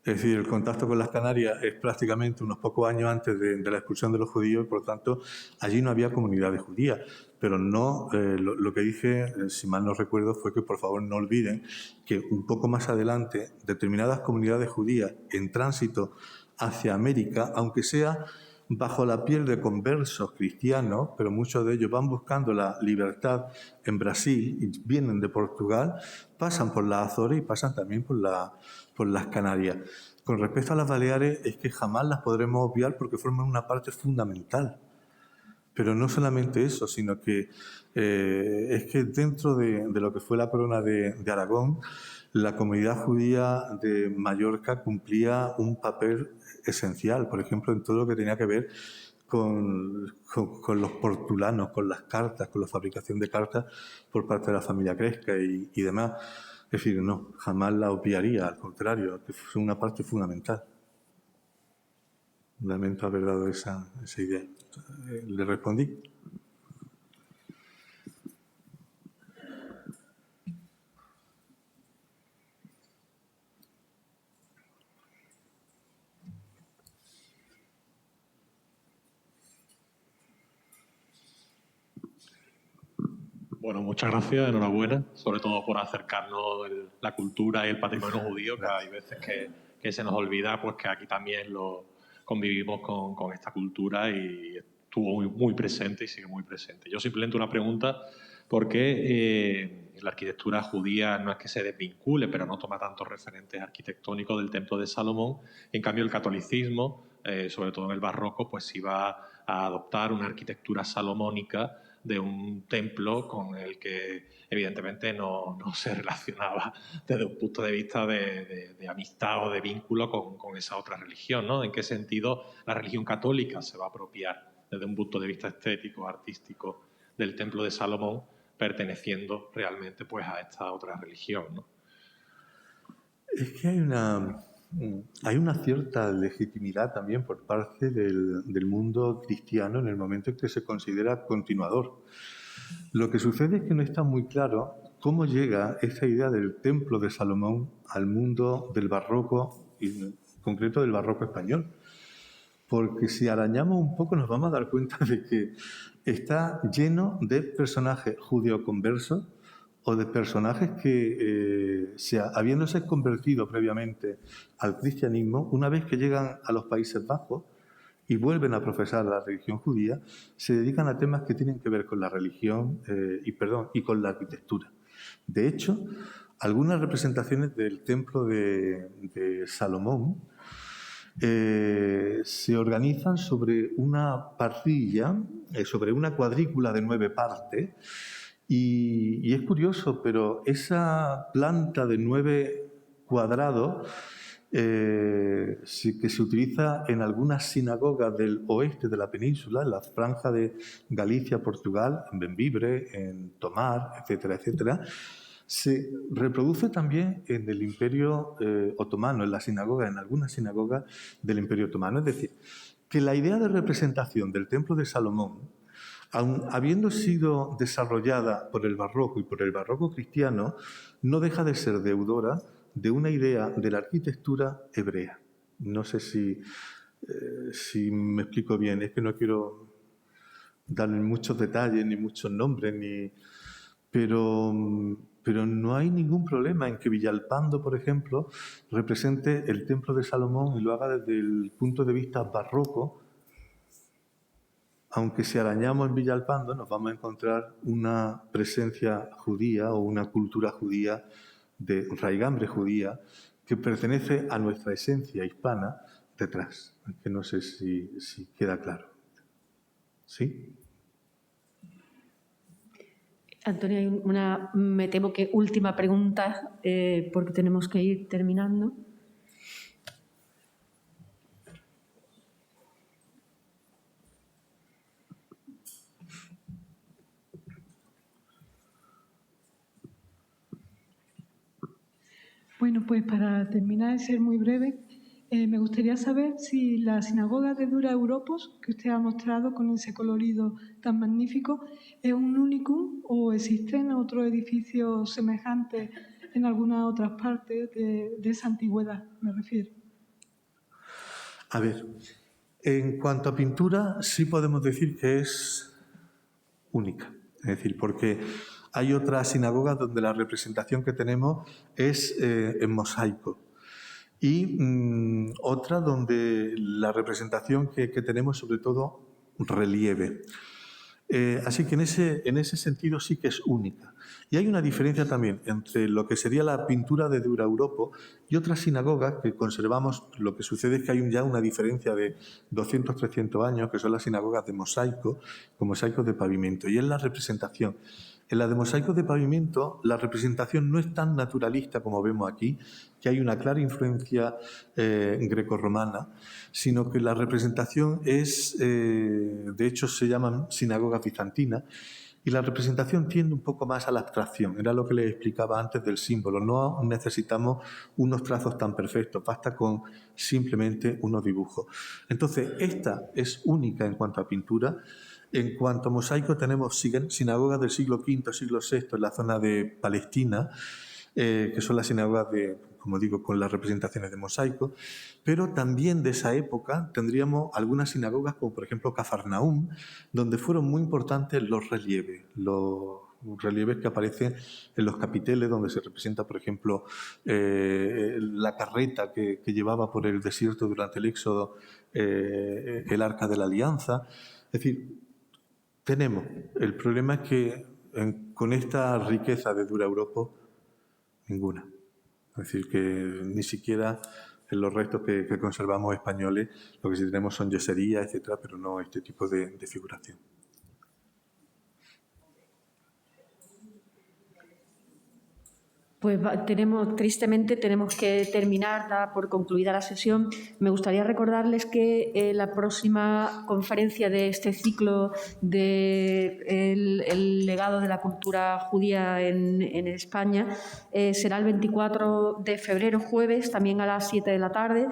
Es decir, el contacto con las Canarias es prácticamente unos pocos años antes de la expulsión de los judíos y, por lo tanto, allí no había comunidades judías. Pero no, lo que dije, si mal no recuerdo, fue que, por favor, no olviden que un poco más adelante determinadas comunidades judías en tránsito hacia América, aunque sea bajo la piel de conversos cristianos, pero muchos de ellos van buscando la libertad en Brasil y vienen de Portugal, pasan por las Azores y pasan también por las Canarias. Con respecto a las Baleares, es que jamás las podremos obviar porque forman una parte fundamental. Pero no solamente eso, sino que es que dentro de lo que fue la corona de Aragón, la comunidad judía de Mallorca cumplía un papel esencial, por ejemplo, en todo lo que tenía que ver con los portulanos, con las cartas, con la fabricación de cartas por parte de la familia Cresca y demás. Es decir, no, jamás la obviaría, al contrario, que fue una parte fundamental. Lamento haber dado esa idea. ¿Le respondí? Bueno, muchas gracias, enhorabuena, sobre todo por acercarnos la cultura y el patrimonio judío, que hay veces que se nos olvida pues que aquí también lo convivimos con esta cultura y estuvo muy presente y sigue muy presente. Yo simplemente una pregunta, ¿por qué la arquitectura judía no es que se desvincule, pero no toma tantos referentes arquitectónicos del Templo de Salomón? En cambio, el catolicismo, sobre todo en el barroco, pues iba a adoptar una arquitectura salomónica de un templo con el que evidentemente no se relacionaba desde un punto de vista de amistad o de vínculo con esa otra religión, ¿no? ¿En qué sentido la religión católica se va a apropiar desde un punto de vista estético, artístico, del Templo de Salomón, perteneciendo realmente pues a esta otra religión, ¿no? Es que hay una cierta legitimidad también por parte del mundo cristiano en el momento en que se considera continuador. Lo que sucede es que no está muy claro cómo llega esa idea del Templo de Salomón al mundo del barroco, y en concreto del barroco español. Porque si arañamos un poco nos vamos a dar cuenta de que está lleno de personajes judeoconversos o de personajes que, habiéndose convertido previamente al cristianismo, una vez que llegan a los Países Bajos y vuelven a profesar la religión judía, se dedican a temas que tienen que ver con la religión y con la arquitectura. De hecho, algunas representaciones del Templo de Salomón se organizan sobre una parrilla, sobre una cuadrícula de 9 partes, y es curioso, pero esa planta de 9 cuadrados que se utiliza en algunas sinagogas del oeste de la península, en la franja de Galicia, Portugal, en Bembibre, en Tomar, etcétera, etcétera, se reproduce también en el Imperio Otomano, en algunas sinagogas del Imperio Otomano. Es decir, que la idea de representación del Templo de Salomón, aun habiendo sido desarrollada por el barroco y por el barroco cristiano, no deja de ser deudora de una idea de la arquitectura hebrea. No sé si me explico bien, es que no quiero dar muchos detalles ni muchos nombres, pero no hay ningún problema en que Villalpando, por ejemplo, represente el Templo de Salomón y lo haga desde el punto de vista barroco. Aunque si arañamos en Villalpando nos vamos a encontrar una presencia judía o una cultura judía de raigambre judía que pertenece a nuestra esencia hispana detrás. Que no sé si queda claro. ¿Sí? Antonio, hay una, me temo que última pregunta, porque tenemos que ir terminando. Bueno, pues para terminar y ser muy breve, me gustaría saber si la sinagoga de Dura Europos, que usted ha mostrado con ese colorido tan magnífico, es un únicum o existen otros edificios semejantes en algunas otras partes de esa antigüedad, me refiero. A ver, en cuanto a pintura, sí podemos decir que es única. Es decir, porque hay otras sinagogas donde la representación que tenemos es en mosaico. Y otra donde la representación que tenemos, sobre todo, relieve. Así que en ese sentido sí que es única. Y hay una diferencia también entre lo que sería la pintura de Dura Europo y otras sinagogas que conservamos. Lo que sucede es que hay ya una diferencia de 200, 300 años, que son las sinagogas de mosaico, con mosaicos de pavimento. Y es la representación. En la de mosaicos de pavimento, la representación no es tan naturalista como vemos aquí, que hay una clara influencia grecorromana, sino que la representación es, de hecho se llaman sinagogas bizantinas, y la representación tiende un poco más a la abstracción. Era lo que les explicaba antes del símbolo. No necesitamos unos trazos tan perfectos, basta con simplemente unos dibujos. Entonces, esta es única en cuanto a pintura. En cuanto a mosaico, tenemos sinagogas del siglo V, siglo VI en la zona de Palestina, que son las sinagogas de, como digo, con las representaciones de mosaico, pero también de esa época tendríamos algunas sinagogas, como por ejemplo Cafarnaúm, donde fueron muy importantes los relieves que aparecen en los capiteles, donde se representa, por ejemplo, la carreta que llevaba por el desierto durante el Éxodo, el Arca de la Alianza. Es decir, tenemos. El problema es que con esta riqueza de Dura Europo, ninguna. Es decir, que ni siquiera en los restos que conservamos españoles, lo que sí tenemos son yeserías, etcétera, pero no este tipo de figuración. Pues tristemente tenemos que terminar, da por concluida la sesión. Me gustaría recordarles que la próxima conferencia de este ciclo el legado de la cultura judía en España será el 24 de febrero, jueves, también a las 7 de la tarde.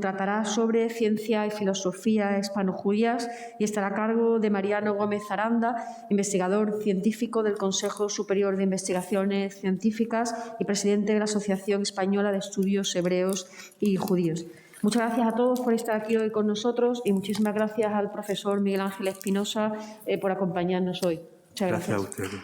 Tratará sobre ciencia y filosofía hispano-judías y estará a cargo de Mariano Gómez Aranda, investigador científico del Consejo Superior de Investigaciones Científicas y presidente de la Asociación Española de Estudios Hebreos y Judíos. Muchas gracias a todos por estar aquí hoy con nosotros y muchísimas gracias al profesor Miguel Ángel Espinosa por acompañarnos hoy. Muchas gracias. Gracias a ustedes.